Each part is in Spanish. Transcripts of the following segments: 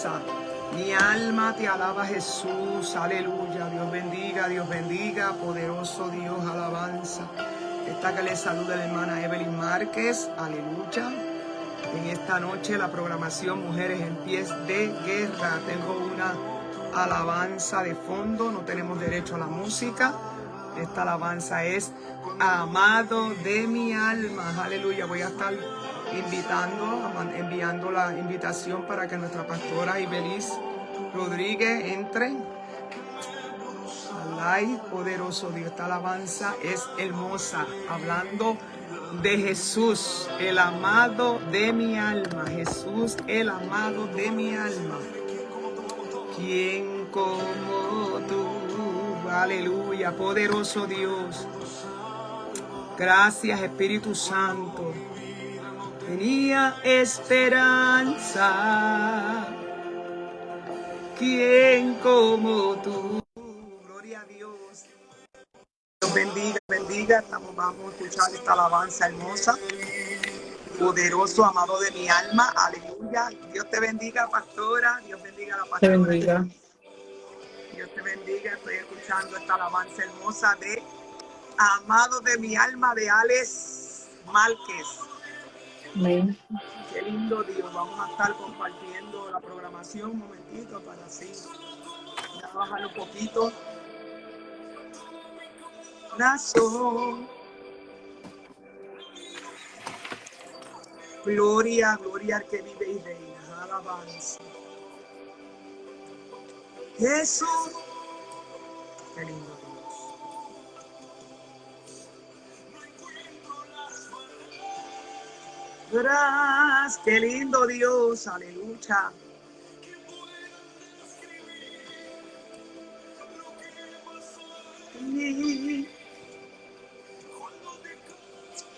alabanza. Mi alma te alaba, Jesús. Aleluya. Dios bendiga. Poderoso Dios, alabanza. Esta que le saluda la hermana Evelyn Márquez. Aleluya. En esta noche la programación Mujeres en Pies de Guerra. Tengo una alabanza de fondo. No tenemos derecho a la música. Esta alabanza es Amado de mi alma. Aleluya. Voy a estar enviando la invitación para que nuestra pastora Ibeliz Rodríguez entre al live. Poderoso Dios. Esta alabanza es hermosa. Hablando de Jesús, el amado de mi alma. Jesús, el amado de mi alma. ¿Quién como tú? Aleluya, poderoso Dios. Gracias, Espíritu Santo. Tenía esperanza. ¿Quién como tú? Gloria a Dios. Dios bendiga. Vamos a escuchar esta alabanza hermosa. Poderoso, amado de mi alma. Aleluya. Dios te bendiga, pastora. Dios bendiga a la pastora. Te bendiga. Dios te bendiga. Estoy escuchando esta alabanza hermosa de Amado de mi alma, de Alex Márquez. Amén. Qué lindo Dios. Vamos a estar compartiendo la programación un momentito para así. Ya bajar un poquito. Nazo. Gloria al que vive y reina. Alabanza. Jesús. Qué lindo Dios. Gracias, qué lindo Dios, aleluya.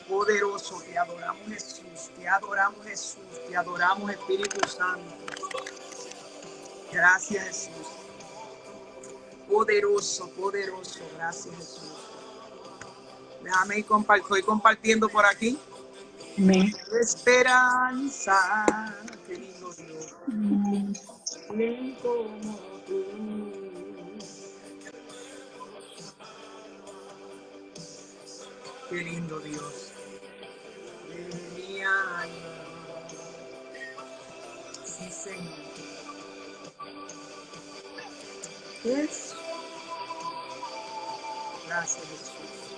Poderoso, te adoramos Jesús, te adoramos Jesús, te adoramos Espíritu Santo. Gracias Jesús. Poderoso, gracias Jesús. Déjame ir estoy compartiendo por aquí. Amén. Esperanza, qué lindo Dios. Ven como tú. Qué lindo Dios. De mi alma. Sí, Señor. Jesús. Gracias, Jesús.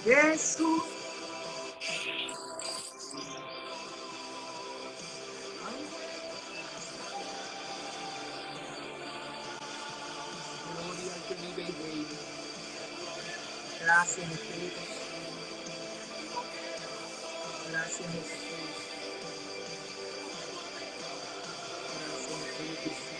Jesús. Gloria al que vive y reina. Gracias, Espíritu Santo. Gracias, Jesús. Gracias, Espíritu Santo.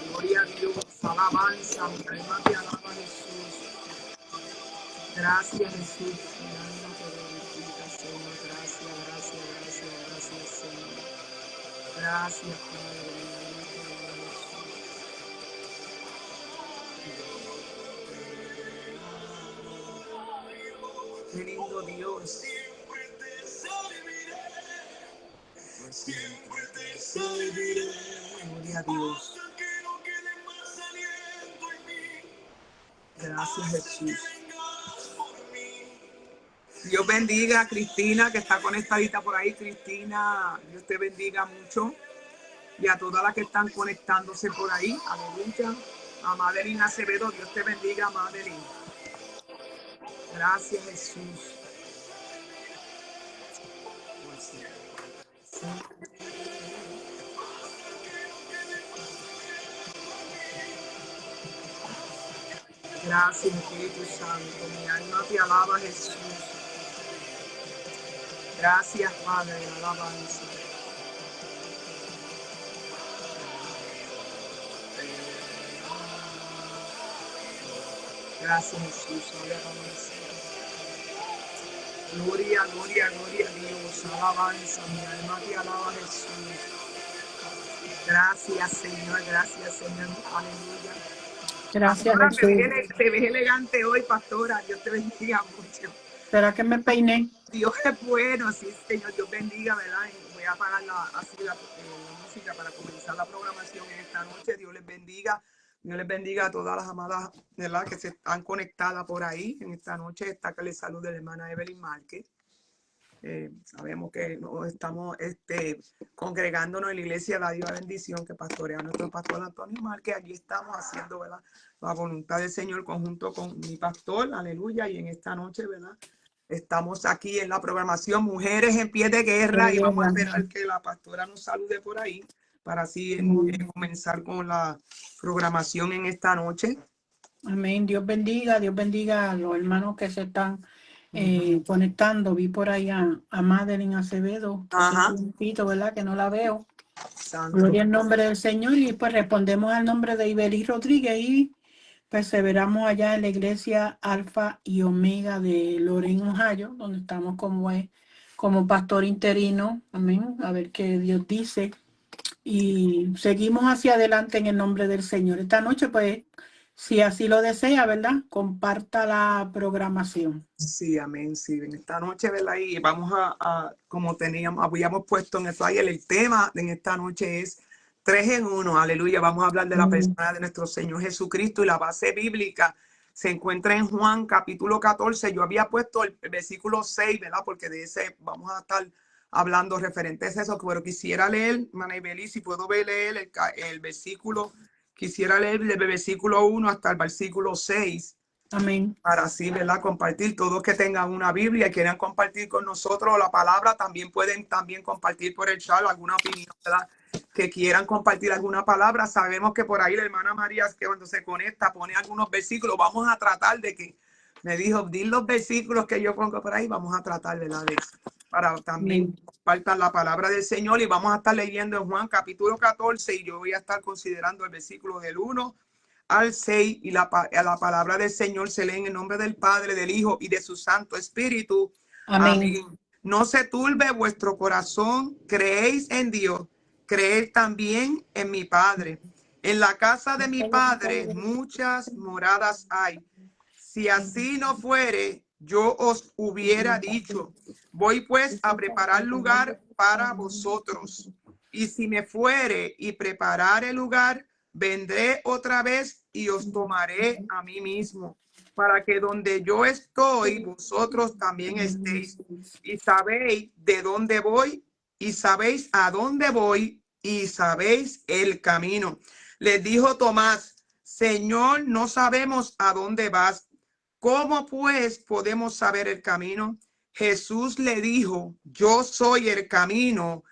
Gloria a Dios, alabanza, mi alma te alaba, Jesús. Gracias, Jesús. Mi alma te glorifica, Señor. Gracias, Señor. Gracias, Padre. Mi alma te alaba, Jesús. Qué lindo Dios. Gloria a Dios. Gracias, Jesús. Dios bendiga a Cristina, que está conectadita por ahí. Cristina, Dios te bendiga mucho. Y a todas las que están conectándose por ahí. Aleluya. A Madeline Acevedo, Dios te bendiga, Madeline. Gracias, Jesús. Gracias, Espíritu Santo. Mi alma te alaba, Jesús. Gracias, Padre, de la alabanza. Gracias, Jesús. Alabanza. Gloria, gloria, gloria a Dios. Alabanza. Mi alma te alaba, Jesús. Gracias, Señor. Gracias, Señor. Aleluya. Gracias, Pastora, Jesús. te ves elegante hoy, pastora. Dios te bendiga mucho. ¿Será que me peiné? Dios es bueno, sí, Señor. Dios bendiga, ¿verdad? Y voy a apagar la música para comenzar la programación en esta noche. Dios les bendiga. Dios les bendiga a todas las amadas, ¿verdad?, que se están conectadas por ahí en esta noche. Está que les salude la hermana Evelyn Márquez. Sabemos que nos estamos congregándonos en la iglesia La Diva Bendición, que pastorea nuestro pastor Antonio Márquez. Allí estamos haciendo, ¿verdad?, la voluntad del Señor conjunto con mi pastor, aleluya. Y en esta noche, ¿verdad?, estamos aquí en la programación Mujeres en Pie de Guerra y vamos a esperar que la pastora nos salude por ahí para así comenzar con la programación en esta noche. Amén. Dios bendiga a los hermanos que se están conectando. Vi por ahí a Madeline Acevedo, que hace un tiempito, ¿verdad?, que no la veo. Santo. Gloria al nombre del Señor. Y pues respondemos al nombre de Ibelí Rodríguez y perseveramos allá en la iglesia Alfa y Omega de Loren, Ohio, donde estamos como pastor interino. Amén. A ver qué Dios dice. Y seguimos hacia adelante en el nombre del Señor. Esta noche, pues, si así lo desea, ¿verdad?, comparta la programación. Sí, amén, sí. En esta noche, ¿verdad? Y vamos como habíamos puesto en el flyer, el tema de esta noche es 3 en 1, aleluya. Vamos a hablar de la persona de nuestro Señor Jesucristo y la base bíblica se encuentra en Juan capítulo 14. Yo había puesto el versículo 6, ¿verdad? Porque de ese vamos a estar hablando referentes a eso, pero quisiera leer, Manibeli, si puedo leer el versículo, quisiera leer desde el versículo 1 hasta el versículo 6. Amén. Para así, ¿verdad?, compartir. Todos que tengan una Biblia y quieran compartir con nosotros la palabra, también pueden compartir por el chat alguna opinión, ¿verdad?, que quieran compartir alguna palabra. Sabemos que por ahí la hermana María, que cuando se conecta pone algunos versículos. Vamos a tratar de que, me dijo, di los versículos que yo pongo por ahí. Vamos a tratar, ¿verdad?, para también compartan la palabra del Señor. Y vamos a estar leyendo en Juan capítulo 14 y yo voy a estar considerando el versículo del 1 al 6 y la palabra del Señor se lee en el nombre del Padre, del Hijo y de su Santo Espíritu. Amén. No se turbe vuestro corazón, creéis en Dios, creed también en mi Padre. En la casa de mi Padre muchas moradas hay. Si así no fuere, yo os hubiera dicho, voy pues a preparar lugar para vosotros. Y si me fuere y preparar el lugar, vendré otra vez y os tomaré a mí mismo, para que donde yo estoy, vosotros también estéis. Y sabéis de dónde voy, y sabéis a dónde voy, y sabéis el camino. Les dijo Tomás, Señor, no sabemos a dónde vas. ¿Cómo pues podemos saber el camino? Jesús le dijo, yo soy el camino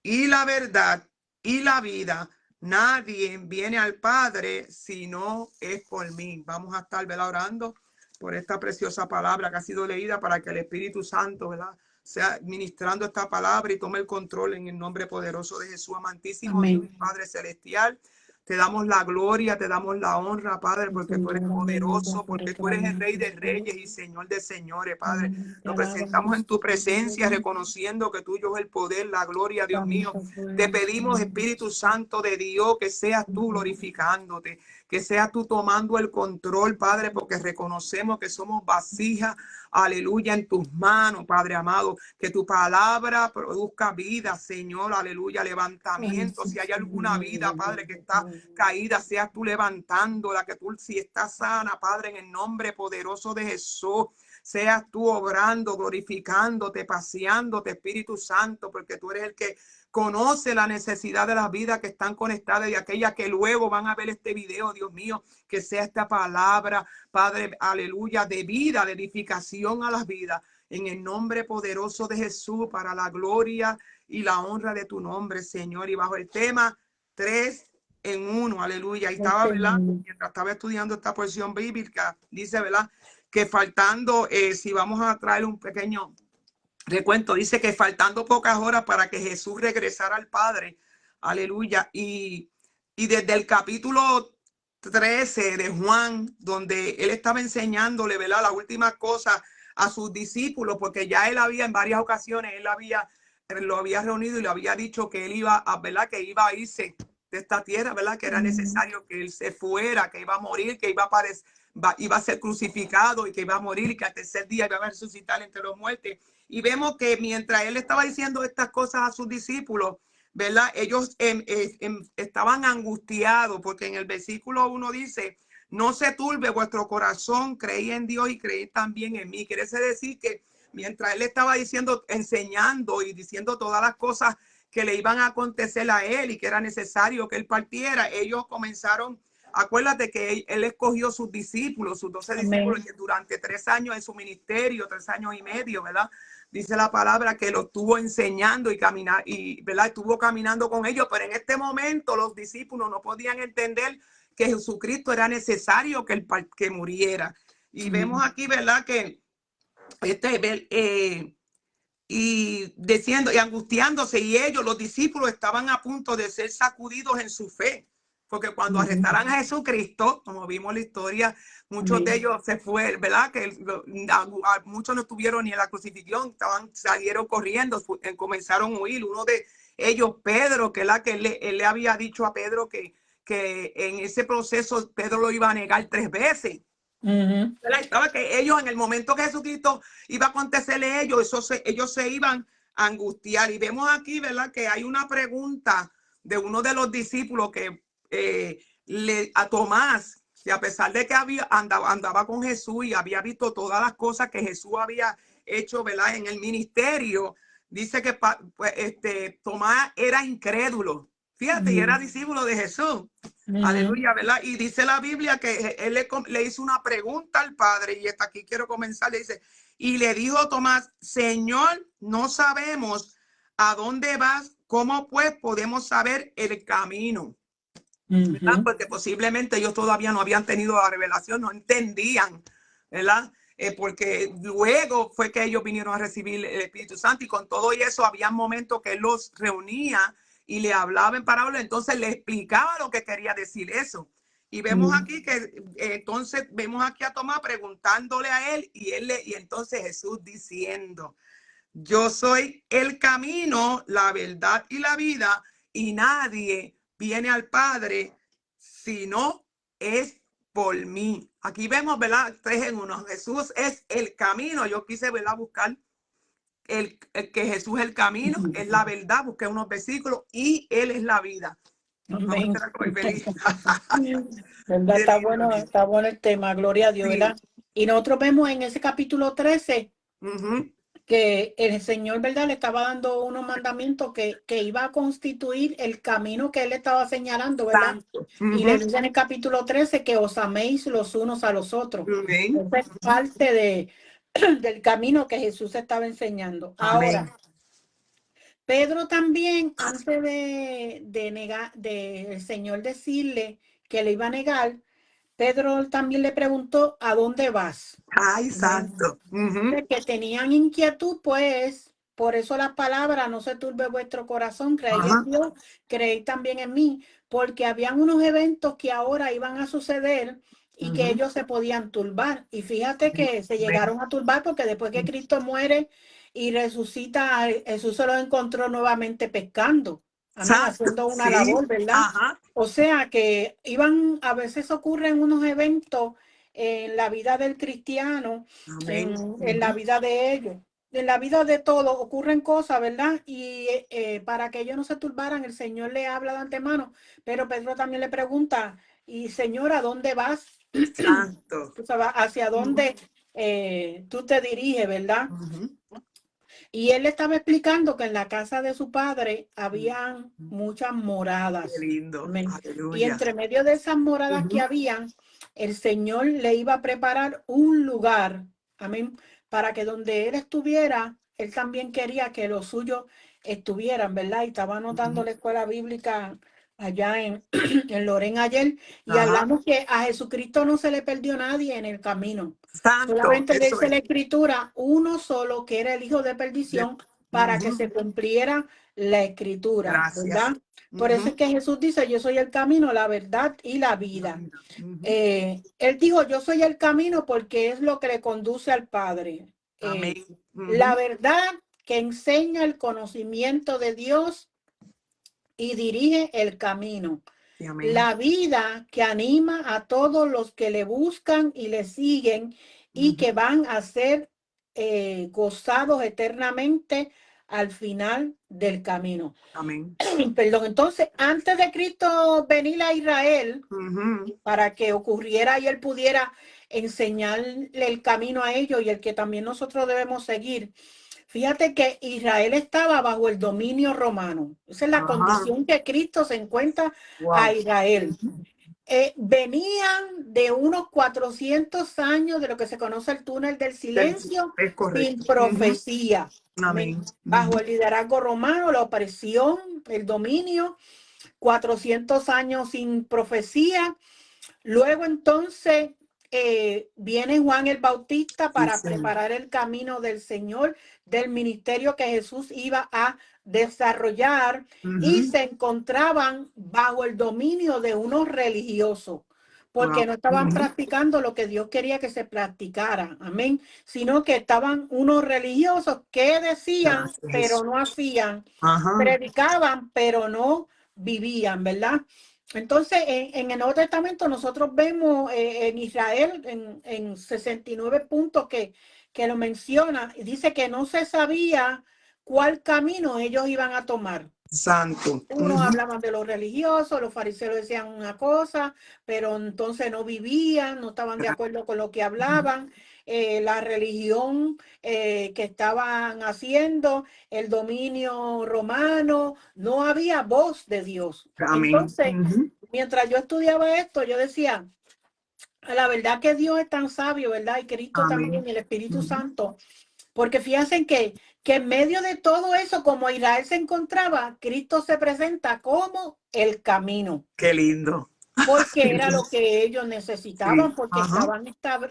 y la verdad y la vida. Nadie viene al Padre si no es por mí. Vamos a estar, ¿verdad?, orando por esta preciosa palabra que ha sido leída para que el Espíritu Santo, ¿verdad?, sea ministrando esta palabra y tome el control en el nombre poderoso de Jesús amantísimo. Dios, Padre celestial. Te damos la gloria, te damos la honra, Padre, porque tú eres poderoso, porque tú eres el Rey de Reyes y Señor de Señores, Padre. Nos presentamos en tu presencia, reconociendo que tuyo es el poder, la gloria, Dios mío. Te pedimos, Espíritu Santo de Dios, que seas tú glorificándote, que seas tú tomando el control, Padre, porque reconocemos que somos vasijas, aleluya, en tus manos, Padre amado, que tu palabra produzca vida, Señor, aleluya, levantamiento. Si hay alguna vida, Padre, que está caída, seas tú levantándola, que tú, si estás sana, Padre, en el nombre poderoso de Jesús, seas tú obrando, glorificándote, paseándote, Espíritu Santo, porque tú eres el que conoce la necesidad de las vidas que están conectadas y aquellas que luego van a ver este video, Dios mío, que sea esta palabra, Padre, aleluya, de vida, de edificación a las vidas, en el nombre poderoso de Jesús, para la gloria y la honra de tu nombre, Señor. Y bajo el tema 3 en uno, aleluya. Y estaba, Este, ¿verdad? Mientras estaba estudiando esta porción bíblica, dice, ¿verdad? Que faltando, si vamos a traer un pequeño recuento, dice que faltando pocas horas para que Jesús regresara al Padre, aleluya. Y desde el capítulo 13 de Juan, donde él estaba enseñándole, ¿verdad? Las últimas cosas a sus discípulos, porque ya él había en varias ocasiones, lo había reunido y le había dicho que él iba a, ¿verdad? Que iba a irse de esta tierra, ¿verdad? Que era necesario que él se fuera, que iba a morir, que iba a ser crucificado y que iba a morir y que al tercer día iba a resucitar entre los muertos. Y vemos que mientras él estaba diciendo estas cosas a sus discípulos, ¿verdad? Ellos estaban angustiados porque en el versículo 1 dice, no se turbe vuestro corazón, creí en Dios y creí también en mí. Quiere decir que mientras él estaba diciendo, enseñando y diciendo todas las cosas que le iban a acontecer a él y que era necesario que él partiera, ellos comenzaron. Acuérdate que él escogió sus discípulos, sus 12 discípulos, que durante 3 años en su ministerio, 3 años y medio, ¿verdad? Dice la palabra que lo estuvo enseñando y caminar, y ¿verdad? Estuvo caminando con ellos, pero en este momento los discípulos no podían entender que Jesucristo era necesario que muriera. Y vemos aquí, ¿verdad? Que y diciendo y angustiándose, y ellos, los discípulos, estaban a punto de ser sacudidos en su fe, porque cuando arrestaran a Jesucristo, como vimos la historia, muchos de ellos se fueron, ¿verdad? Que muchos no estuvieron ni en la crucifixión, salieron corriendo, comenzaron a huir. Uno de ellos, Pedro, que él le había dicho a Pedro que en ese proceso Pedro lo iba a negar 3 veces. Estaba que ellos, en el momento que Jesucristo iba a acontecerle ellos se iban a angustiar. Y vemos aquí, ¿verdad? Que hay una pregunta de uno de los discípulos que a Tomás, que a pesar de que andaba con Jesús y había visto todas las cosas que Jesús había hecho, ¿verdad? En el ministerio, dice que pues, Tomás era incrédulo. Fíjate, y era discípulo de Jesús. Aleluya, ¿verdad? Y dice la Biblia que él le hizo una pregunta al Padre, y hasta aquí quiero comenzar. Le dice, y le dijo Tomás, Señor, no sabemos a dónde vas, ¿cómo pues podemos saber el camino? ¿Verdad? Porque posiblemente ellos todavía no habían tenido la revelación, no entendían, ¿verdad? Porque luego fue que ellos vinieron a recibir el Espíritu Santo, y con todo eso había momentos que él los reunía y le hablaba en parábolas, entonces le explicaba lo que quería decir eso. Y vemos aquí que entonces vemos aquí a Tomás preguntándole a él, y entonces Jesús diciendo, yo soy el camino, la verdad y la vida, y nadie viene al Padre si no es por mí. Aquí vemos, ¿verdad? 3 en 1. Jesús es el camino. Yo quise, ¿verdad? Buscar que Jesús es el camino, es la verdad. Busqué unos versículos, y Él es la vida. Amén. Feliz. ¿Verdad? Qué lindo. Está bueno el tema, gloria a Dios, Sí. ¿verdad? Y nosotros vemos en ese capítulo 13 que el Señor, ¿verdad? Le estaba dando unos mandamientos que iba a constituir el camino que Él estaba señalando, ¿verdad? Santo. Y le dice en el capítulo 13 que os améis los unos a los otros. Amén. Esa es parte del camino que Jesús estaba enseñando. Amén. Ahora, Pedro también, antes de negar, el Señor decirle que le iba a negar, Pedro también le preguntó, ¿a dónde vas? Ay, Amén. santo. Que tenían inquietud, pues, por eso las palabras, no se turbe vuestro corazón, creéis en Dios, creéis también en mí, porque habían unos eventos que ahora iban a suceder y que ellos se podían turbar. Y fíjate que se llegaron a turbar porque después que Cristo muere y resucita, Jesús se los encontró nuevamente pescando, amén, Santo. haciendo una Sí. labor, ¿verdad? Ajá. O sea que a veces ocurren unos eventos en la vida del cristiano, Amén. en la vida de ellos, en la vida de todos ocurren cosas, ¿verdad? Y para que ellos no se turbaran, el Señor le habla de antemano, pero Pedro también le pregunta, y Señor, ¿a dónde vas? Santo. Tú sabes, ¿hacia dónde tú te diriges, verdad? Y él le estaba explicando que en la casa de su padre habían muchas Qué moradas. lindo. Amén. Y Aleluya. entre medio de esas moradas que habían, el Señor le iba a preparar un lugar, amén, para que donde él estuviera, él también quería que los suyos estuvieran, ¿verdad? Y estaba anotando la escuela bíblica allá en, en Loren ayer, y Ajá. hablamos que a Jesucristo no se le perdió nadie en el camino. Santo, Solamente eso dice es. la Escritura, uno solo que era el hijo de perdición para que Ujú. se cumpliera la Escritura, Gracias. ¿verdad? Por eso es Ujú. que Jesús dice, yo soy el camino, la verdad y la La vida. vida. Ujú. Él dijo, yo soy el camino porque es lo que le conduce al Padre. Eh, Amén. Ujú. la verdad que enseña el conocimiento de Dios y dirige el camino. Sí, amén. La vida que anima a todos los que le buscan y le siguen y Ujú. que van a ser gozados eternamente al final del camino. Amén. Perdón, entonces, antes de Cristo venir a Israel, Ujú. para que ocurriera y él pudiera enseñarle el camino a ellos y el que también nosotros debemos seguir. Fíjate que Israel estaba bajo el dominio romano. Esa es la Ajá. condición que Cristo se encuentra a Wow. Israel. Venían de unos 400 años de lo que se conoce el túnel del silencio, Es sin correcto. Ujú. profecía. Amén. Amén. Bajo Ujú. el liderazgo romano, la opresión, el dominio, 400 años sin profecía. Luego entonces viene Juan el Bautista Sí, para Señor. preparar el camino del Señor, del ministerio que Jesús iba a desarrollar, y Ujú. se encontraban bajo el dominio de unos religiosos, porque Wow. no estaban Ujú. practicando lo que Dios quería que se practicara, amén, sino que estaban unos religiosos que decían, Gracias, pero Jesús. no hacían, Ajá. predicaban, pero no vivían, ¿verdad? Entonces, en el Nuevo Testamento nosotros vemos en Israel en 69 puntos que lo menciona, y dice que no se sabía cuál camino ellos iban a tomar. Santo. Unos Ujú. hablaban de los religiosos, los fariseos decían una cosa, pero entonces no vivían, no estaban de acuerdo con lo que hablaban. La religión que estaban haciendo, el dominio romano, no había voz de Dios. Amén. Entonces, Ujú. mientras yo estudiaba esto, yo decía, la verdad que Dios es tan sabio, ¿verdad? Y Cristo Amén. también, y el Espíritu Ujú. Santo, porque fíjense que en medio de todo eso, como Israel se encontraba, Cristo se presenta como el camino, Qué lindo. porque era Ujú. lo que ellos Sí. necesitaban, porque Ajá. estaban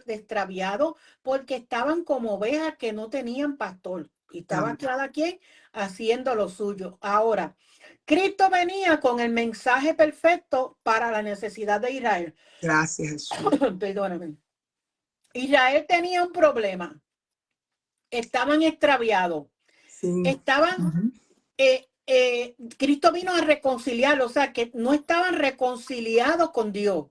extraviados, porque estaban como ovejas que no tenían pastor, y estaba Amén. cada quien haciendo lo suyo. Ahora, Cristo venía con el mensaje perfecto para la necesidad de Israel. Gracias, Jesús. Perdóname. Israel tenía un problema, estaban extraviados, Sí. estaban, Ujú. Cristo vino a reconciliarlos, o sea, que no estaban reconciliados con Dios.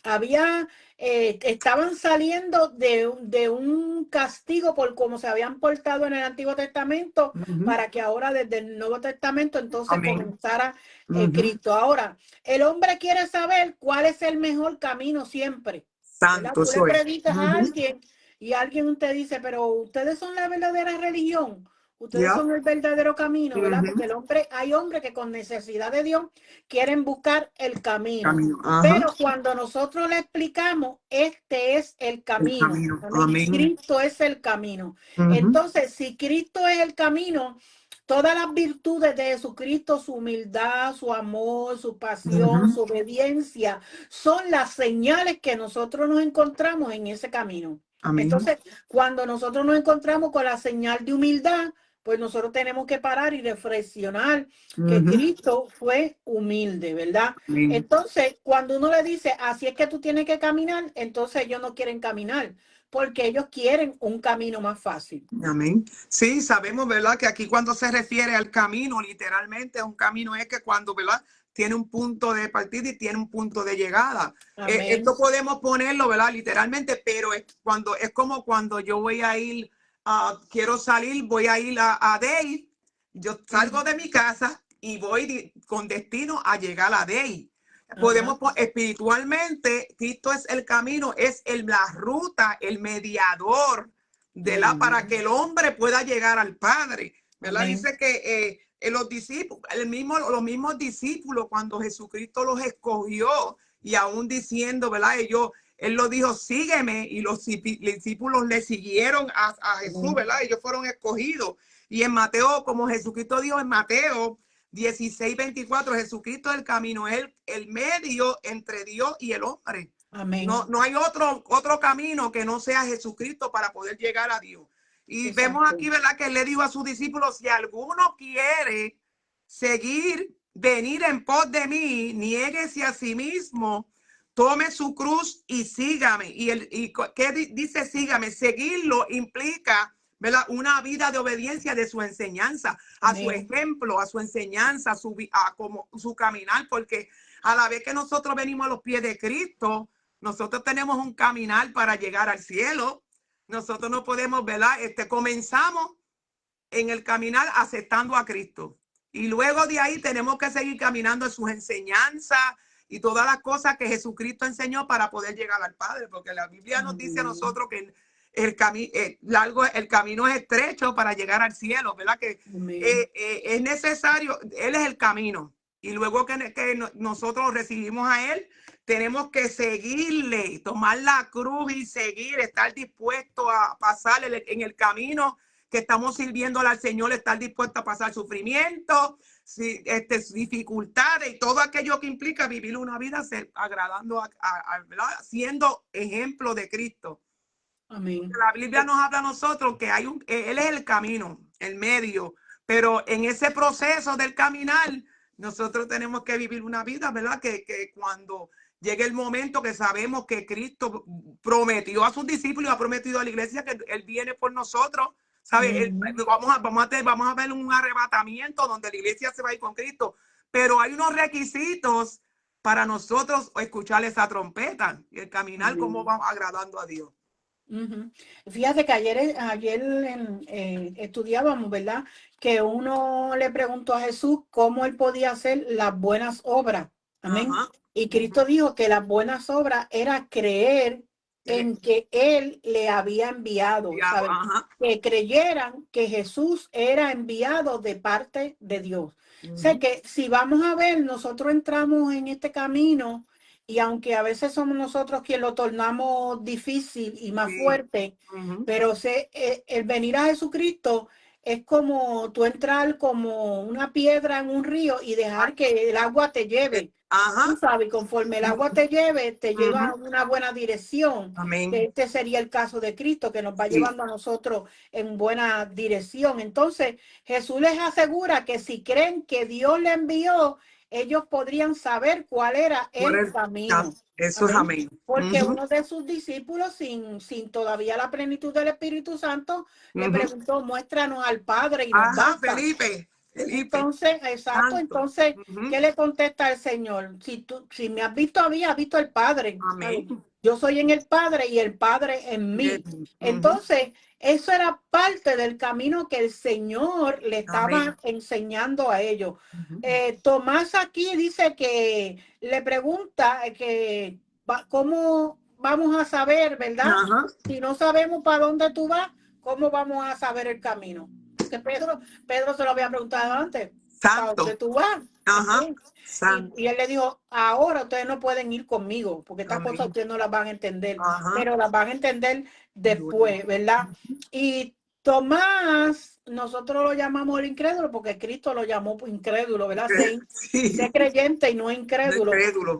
Había, estaban saliendo de un castigo por cómo se habían portado en el Antiguo Testamento, Ujú. para que ahora desde el Nuevo Testamento entonces Amén. comenzara Ujú. Cristo. Ahora, el hombre quiere saber cuál es el mejor camino siempre, ¿verdad? Santo Tú le soy. predicas a Ujú. alguien y alguien te dice, pero ustedes son la verdadera religión. Ustedes Ya. son el verdadero camino, ¿verdad? Porque Ujú. el hombre, hay hombres que con necesidad de Dios quieren buscar el camino. Camino. Ajá. Pero cuando nosotros le explicamos, este es el El camino. camino. Amén. Amén. Cristo es el camino. Ujú. Entonces, si Cristo es el camino, todas las virtudes de Jesucristo, su humildad, su amor, su pasión, Ujú. su obediencia, son las señales que nosotros nos encontramos en ese camino. Amén. Entonces, cuando nosotros nos encontramos con la señal de humildad, pues nosotros tenemos que parar y reflexionar que Ujú. Cristo fue humilde, ¿verdad? Amén. Entonces, cuando uno le dice, así es que tú tienes que caminar, entonces ellos no quieren caminar, porque ellos quieren un camino más fácil. Amén. Sí, sabemos, ¿verdad? Que aquí cuando se refiere al camino, literalmente un camino es que cuando, ¿verdad? Tiene un punto de partida y tiene un punto de llegada. Amén. Esto podemos ponerlo, ¿verdad? Literalmente, pero es como cuando yo voy a ir, quiero salir, voy a ir a Dale. Yo salgo de mi casa y voy con destino a llegar a Dale. Ajá. Podemos, espiritualmente, Cristo es el camino, es la ruta, el mediador para que el hombre pueda llegar al Padre, ¿verdad? Amén. Dice que los discípulos, los mismos discípulos, cuando Jesucristo los escogió y aún diciendo, ¿verdad? Él lo dijo, sígueme, y los discípulos le siguieron a Jesús, Amén. ¿verdad? Ellos fueron escogidos. Y en Mateo, como Jesucristo dijo en Mateo 16:24, Jesucristo es el camino, es el medio entre Dios y el hombre. Amén. No hay otro camino que no sea Jesucristo para poder llegar a Dios. Y Exacto. vemos aquí, ¿verdad? Que él le dijo a sus discípulos, si alguno quiere seguir, venir en pos de mí, niéguese a sí mismo, tome su cruz y sígame. ¿Y qué dice sígame? Seguirlo implica, ¿verdad? Una vida de obediencia de su enseñanza, a su ejemplo, a su enseñanza, como su caminar, porque a la vez que nosotros venimos a los pies de Cristo, nosotros tenemos un caminar para llegar al cielo. Nosotros no podemos, ¿verdad? Comenzamos en el caminar aceptando a Cristo. Y luego de ahí tenemos que seguir caminando en sus enseñanzas y todas las cosas que Jesucristo enseñó para poder llegar al Padre. Porque la Biblia nos dice a nosotros que el camino es estrecho para llegar al cielo, ¿verdad? Que es necesario, Él es el camino. Y luego que nosotros recibimos a Él, tenemos que seguirle, tomar la cruz y seguir, estar dispuesto a pasar en el camino que estamos sirviéndole al Señor, estar dispuesto a pasar sufrimiento, dificultades y todo aquello que implica vivir una vida agradando siendo ejemplo de Cristo. Amén. La Biblia nos habla a nosotros que Él es el camino, el medio, pero en ese proceso del caminar, nosotros tenemos que vivir una vida, ¿verdad? Que cuando llegue el momento que sabemos que Cristo prometió a sus discípulos y ha prometido a la iglesia que Él viene por nosotros, ¿sabe? Vamos a ver un arrebatamiento donde la iglesia se va a ir con Cristo, pero hay unos requisitos para nosotros escuchar esa trompeta y el caminar como vamos agradando a Dios. Fíjate que ayer estudiábamos, ¿verdad? Que uno le preguntó a Jesús cómo él podía hacer las buenas obras. Amén. Y Cristo dijo que las buenas obras era creer en que él le había enviado, ¿sabes? Que creyeran que Jesús era enviado de parte de Dios. O sea que si vamos a ver, nosotros entramos en este camino y aunque a veces somos nosotros quienes lo tornamos difícil y más fuerte, pero el venir a Jesucristo es como tú entrar como una piedra en un río y dejar que el agua te lleve. Tú sabes, conforme el agua te lleve, te lleva a una buena dirección. Amén. Este sería el caso de Cristo, que nos va llevando a nosotros en buena dirección. Entonces, Jesús les asegura que si creen que Dios le envió, ellos podrían saber cuál era el camino. Eso es amén. Porque uno de sus discípulos, sin todavía la plenitud del Espíritu Santo, le preguntó, muéstranos al Padre y nos basta. Felipe. Entonces, exacto, entonces, ¿qué le contesta el Señor? Si me has visto a mí, has visto al Padre. Amén. Yo soy en el Padre y el Padre en mí. Entonces, eso era parte del camino que el Señor le estaba enseñando a ellos. Tomás aquí dice que le pregunta que cómo vamos a saber, ¿verdad? Si no sabemos para dónde tú vas, ¿cómo vamos a saber el camino? Que Pedro se lo había preguntado antes. ¿Para dónde tú vas? Y él le dijo, ahora ustedes no pueden ir conmigo, porque estas cosas ustedes no las van a entender, pero las van a entender después, ¿verdad? Y Tomás, nosotros lo llamamos el incrédulo, porque Cristo lo llamó incrédulo, ¿verdad? Sé creyente y no incrédulo.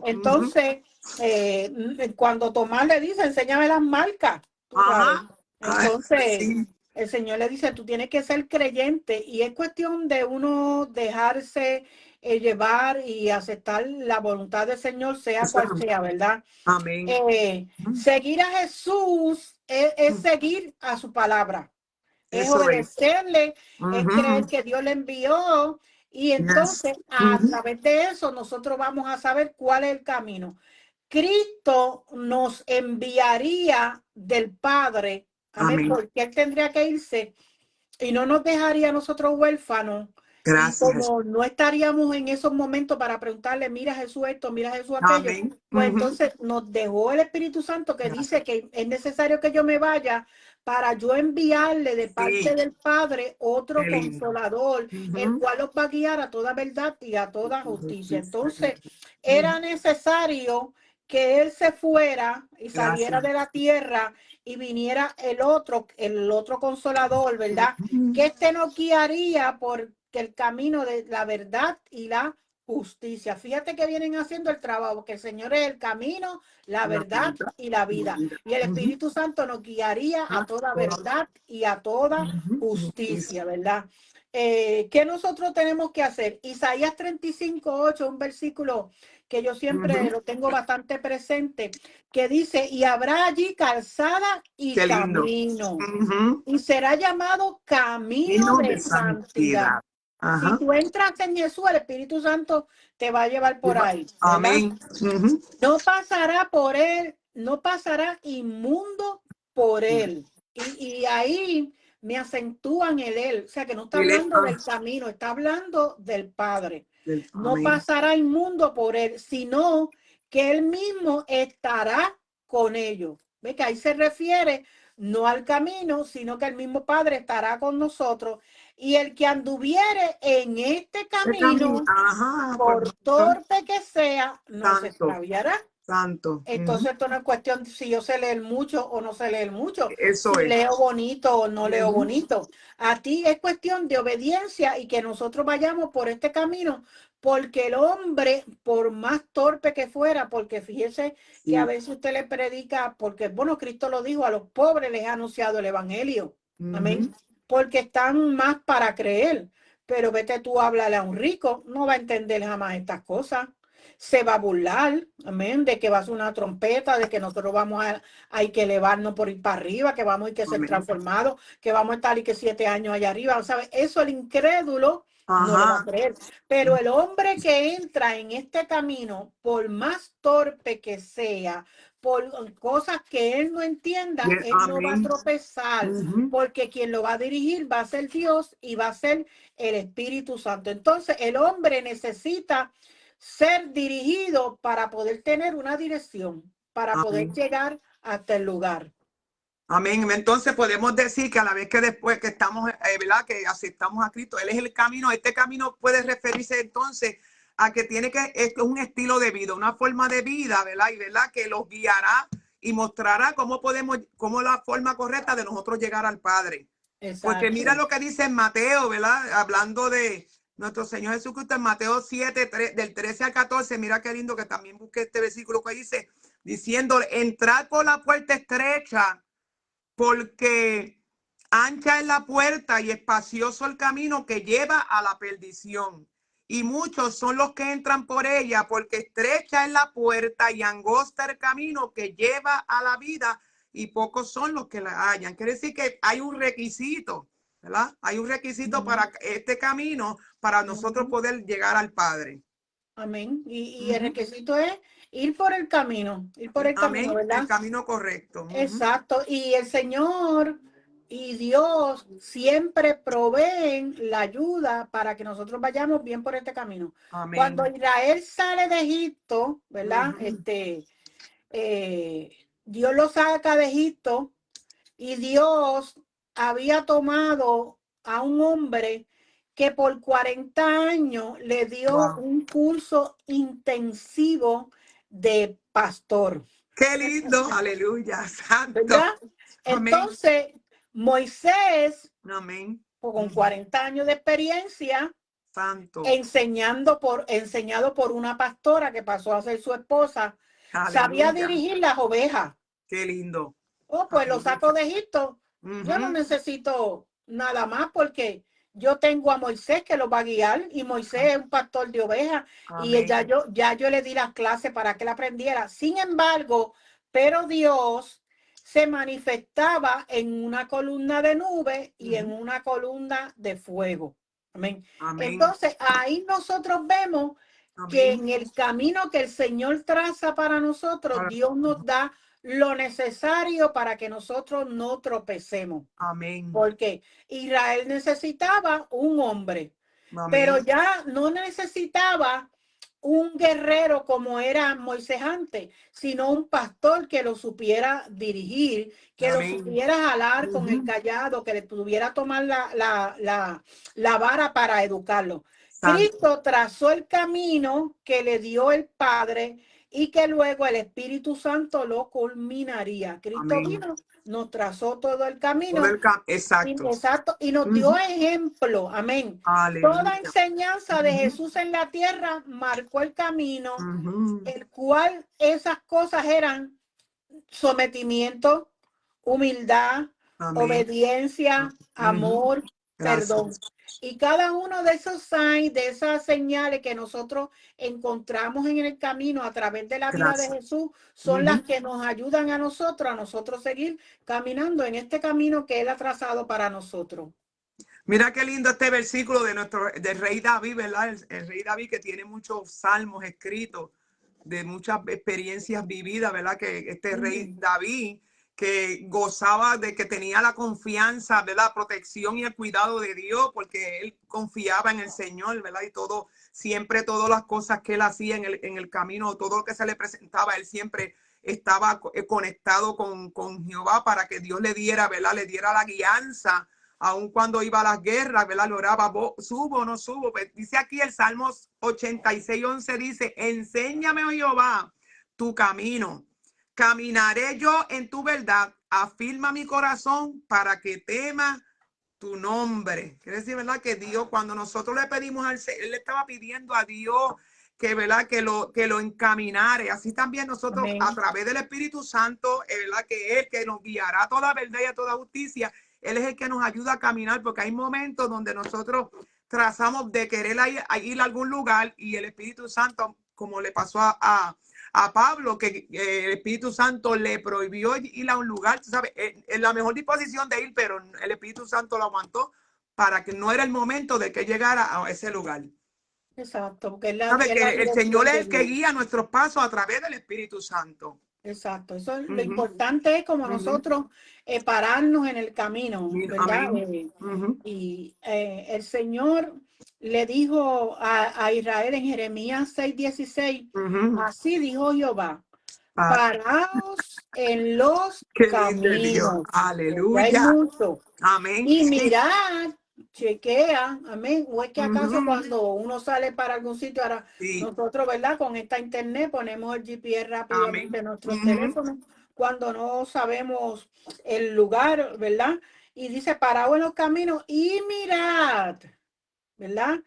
Entonces, cuando Tomás le dice, enséñame las marcas, ¿tú sabes? Entonces, el Señor le dice, tú tienes que ser creyente, y es cuestión de uno dejarse llevar y aceptar la voluntad del Señor, sea cual sea, ¿verdad? Amén. Seguir a Jesús es seguir a su palabra, es obedecerle, es creer que Dios le envió, y entonces a través de eso nosotros vamos a saber cuál es el camino. Cristo nos enviaría del Padre, amén, porque Él tendría que irse y no nos dejaría a nosotros huérfanos. Gracias. Y como no estaríamos en esos momentos para preguntarle, mira Jesús esto, mira Jesús aquello, pues entonces nos dejó el Espíritu Santo que dice que es necesario que yo me vaya para yo enviarle de parte del Padre otro consolador, el cual los va a guiar a toda verdad y a toda justicia. Entonces era necesario que Él se fuera y saliera de la tierra y viniera el otro consolador, ¿verdad? Que nos guiaría por que el camino de la verdad y la justicia. Fíjate que vienen haciendo el trabajo, que el Señor es el camino, la verdad y la vida. Y el Espíritu Santo nos guiaría a toda verdad y a toda justicia, ¿verdad? ¿Qué nosotros tenemos que hacer? Isaías 35:8, un versículo que yo siempre lo tengo bastante presente, que dice, y habrá allí calzada y Qué lindo. camino, y será llamado camino de santidad. Si tú entras en Jesús, el Espíritu Santo te va a llevar por ahí, ¿verdad? Amén. No pasará por él, no pasará inmundo por él. Y ahí me acentúan el él. O sea, que no está hablando del camino, está hablando del Padre. No pasará inmundo por él, sino que él mismo estará con ellos. ¿Ve? Que ahí se refiere no al camino, sino que el mismo Padre estará con nosotros. Y el que anduviere en este camino, por torpe que sea, no se extraviará. Santo. Entonces esto no es cuestión si yo sé leer mucho o no sé leer mucho, Eso si es. leo bonito o no leo bonito. A ti es cuestión de obediencia y que nosotros vayamos por este camino, porque el hombre, por más torpe que fuera, porque fíjese que a veces usted le predica, porque bueno, Cristo lo dijo, a los pobres les ha anunciado el evangelio. Amén. Porque están más para creer. Pero vete tú a hablarle a un rico, no va a entender jamás estas cosas. Se va a burlar, amén, de que va a ser una trompeta, de que nosotros vamos a hay que elevarnos por ir para arriba, que vamos a ir que ser transformados, que vamos a estar y que 7 años allá arriba, ¿sabes? Eso el incrédulo no lo va a creer. Pero el hombre que entra en este camino, por más torpe que sea, por cosas que él no entienda, él no va a tropezar, porque quien lo va a dirigir va a ser Dios y va a ser el Espíritu Santo. Entonces, el hombre necesita ser dirigido para poder tener una dirección, para poder llegar hasta el lugar. Amén. Entonces podemos decir que a la vez que después que estamos, ¿verdad? Que aceptamos a Cristo, Él es el camino. Este camino puede referirse entonces a que tiene que, es un estilo de vida, una forma de vida, ¿verdad? Y ¿verdad? Que los guiará y mostrará cómo la forma correcta de nosotros llegar al Padre. Exacto. Porque mira lo que dice en Mateo, ¿verdad? Hablando de nuestro Señor Jesucristo en Mateo 7, del 13 al 14. Mira qué lindo que también busque este versículo que dice, diciendo, entrad por la puerta estrecha, porque ancha es la puerta y espacioso el camino que lleva a la perdición. Y muchos son los que entran por ella, porque estrecha es la puerta y angosta el camino que lleva a la vida, y pocos son los que la hallan. Quiere decir que hay un requisito, ¿verdad? Hay un requisito para este camino, para nosotros poder llegar al Padre. Amén. Y el requisito es ir por el camino, Amén. ¿verdad? El camino correcto. Exacto. Y el Señor y Dios siempre proveen la ayuda para que nosotros vayamos bien por este camino. Amén. Cuando Israel sale de Egipto, ¿verdad? Dios lo saca de Egipto y Dios había tomado a un hombre que por 40 años le dio un curso intensivo de pastor. Qué lindo, aleluya, santo. ¿Verdad? Amén. Entonces, Moisés, amén, con 40 años de experiencia, santo, enseñado por una pastora que pasó a ser su esposa, aleluya. Sabía dirigir las ovejas. Qué lindo. Oh, pues lo saco de Egipto. Yo no necesito nada más porque yo tengo a Moisés que lo va a guiar y Moisés es un pastor de ovejas. Amén. Y ya yo le di las clases para que él aprendiera. Sin embargo, pero Dios se manifestaba en una columna de nube y en una columna de fuego. Amén. Amén. Entonces ahí nosotros vemos que en el camino que el Señor traza para nosotros, Dios nos da lo necesario para que nosotros no tropecemos. Amén. Porque Israel necesitaba un hombre, pero ya no necesitaba un guerrero como era Moisés antes, sino un pastor que lo supiera dirigir, que lo supiera jalar con el callado, que le pudiera tomar la vara para educarlo. Cristo trazó el camino que le dio el Padre y que luego el Espíritu Santo lo culminaría. Cristo vino nos trazó todo el camino. Exacto. Exacto, y nos dio Ujú. ejemplo, amén. Toda Aleluya. enseñanza de Ujú. Jesús en la tierra marcó el camino, Ujú. el cual esas cosas eran sometimiento, humildad, Amén. obediencia, Ujú. amor, perdón. Gracias. Y cada uno de esos signs, de esas señales que nosotros encontramos en el camino a través de la vida de Gracias. Jesús, son las Ujú. que nos ayudan a nosotros seguir caminando en este camino que Él ha trazado para nosotros. Mira qué lindo este versículo de del rey David, ¿verdad? El rey David que tiene muchos salmos escritos, de muchas experiencias vividas, ¿verdad? Que este rey David, que gozaba de que tenía la confianza, ¿verdad? Protección y el cuidado de Dios, porque él confiaba en el Señor, ¿verdad? Y todo, siempre todas las cosas que él hacía en el camino, todo lo que se le presentaba, él siempre estaba conectado con Jehová para que Dios le diera, ¿verdad? Le diera la guianza aun cuando iba a las guerras, ¿verdad? Lo oraba, subo o no subo. Pues dice aquí el Salmos 86:11 dice, enséñame, oh Jehová, tu camino. Caminaré yo en tu verdad. Afirma mi corazón para que tema tu nombre. Quiere decir, ¿verdad? Que Dios, cuando nosotros le pedimos al Señor, él le estaba pidiendo a Dios que, ¿verdad? Que lo encaminare. Así también nosotros, a Amén. través del Espíritu Santo, ¿verdad? Que Él que nos guiará a toda verdad y a toda justicia. Él es el que nos ayuda a caminar, porque hay momentos donde nosotros trazamos de querer ir a algún lugar y el Espíritu Santo, como le pasó a Pablo, que el Espíritu Santo le prohibió ir a un lugar, tú sabes, en la mejor disposición de ir, pero el Espíritu Santo lo aguantó para que no era el momento de que llegara a ese lugar. Exacto, porque ¿Sabe? es la Que el Señor dirección es de el que Dios. guía nuestros pasos a través del Espíritu Santo. Exacto, eso es lo Ujú, importante es como ujú. nosotros pararnos en el camino, ¿verdad? Amén. Ujú, Y el Señor le dijo a Israel en Jeremías 6:16, ujú. así dijo Jehová, Ah, paraos en los qué lindo es Dios. caminos, porque hay Aleluya. muchos, Amén. y Sí. mirad, chequea, amén. O es que acaso Ujú. cuando uno sale para algún sitio, ahora Sí. nosotros, ¿verdad? Con esta internet ponemos el GPS rápidamente Amén. en nuestros Ujú. teléfonos cuando no sabemos el lugar, ¿verdad? Y dice, parado en los caminos y mirad, ¿verdad?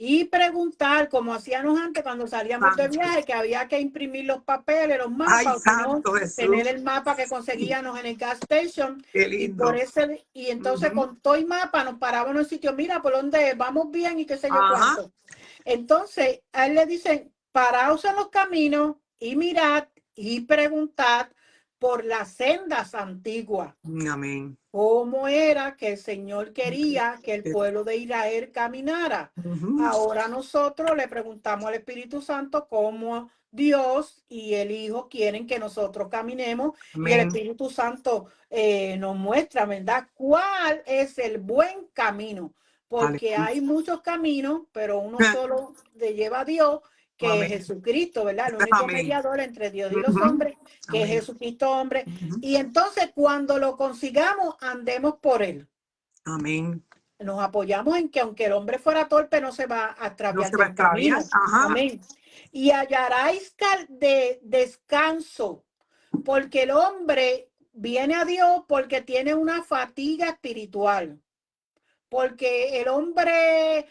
Y preguntar, como hacíamos antes cuando salíamos de Santo. viaje, que había que imprimir los papeles, los Ay, mapas, o si no, Santo tener Jesús. el mapa que Sí. conseguíamos en el gas station. Qué Y por lindo. ese, y entonces Ujú. con todo el mapa nos parábamos en el sitio, mira por dónde vamos bien y qué sé yo Ajá. cuánto. Entonces, a él le dicen, paraos en los caminos y mirad y preguntad por las sendas antiguas. Amén. ¿Cómo era que el Señor quería que el pueblo de Israel caminara? Ujú. Ahora nosotros le preguntamos al Espíritu Santo cómo Dios y el Hijo quieren que nosotros caminemos y el Amén. Espíritu Santo nos muestra, ¿verdad? ¿Cuál es el buen camino? Porque Aleluya. hay muchos caminos, pero uno solo le lleva a Dios, que es Amén. Jesucristo, ¿verdad? El único Amén. mediador entre Dios y los Ujú. hombres, que es Amén. Jesucristo hombre. Ujú. Y entonces cuando lo consigamos, andemos por él. Amén. Nos apoyamos en que aunque el hombre fuera torpe, no se va a No extraviar se va a del extraviar. camino. Ajá. Amén. Y hallaréis de descanso, porque el hombre viene a Dios porque tiene una fatiga espiritual. Porque el hombre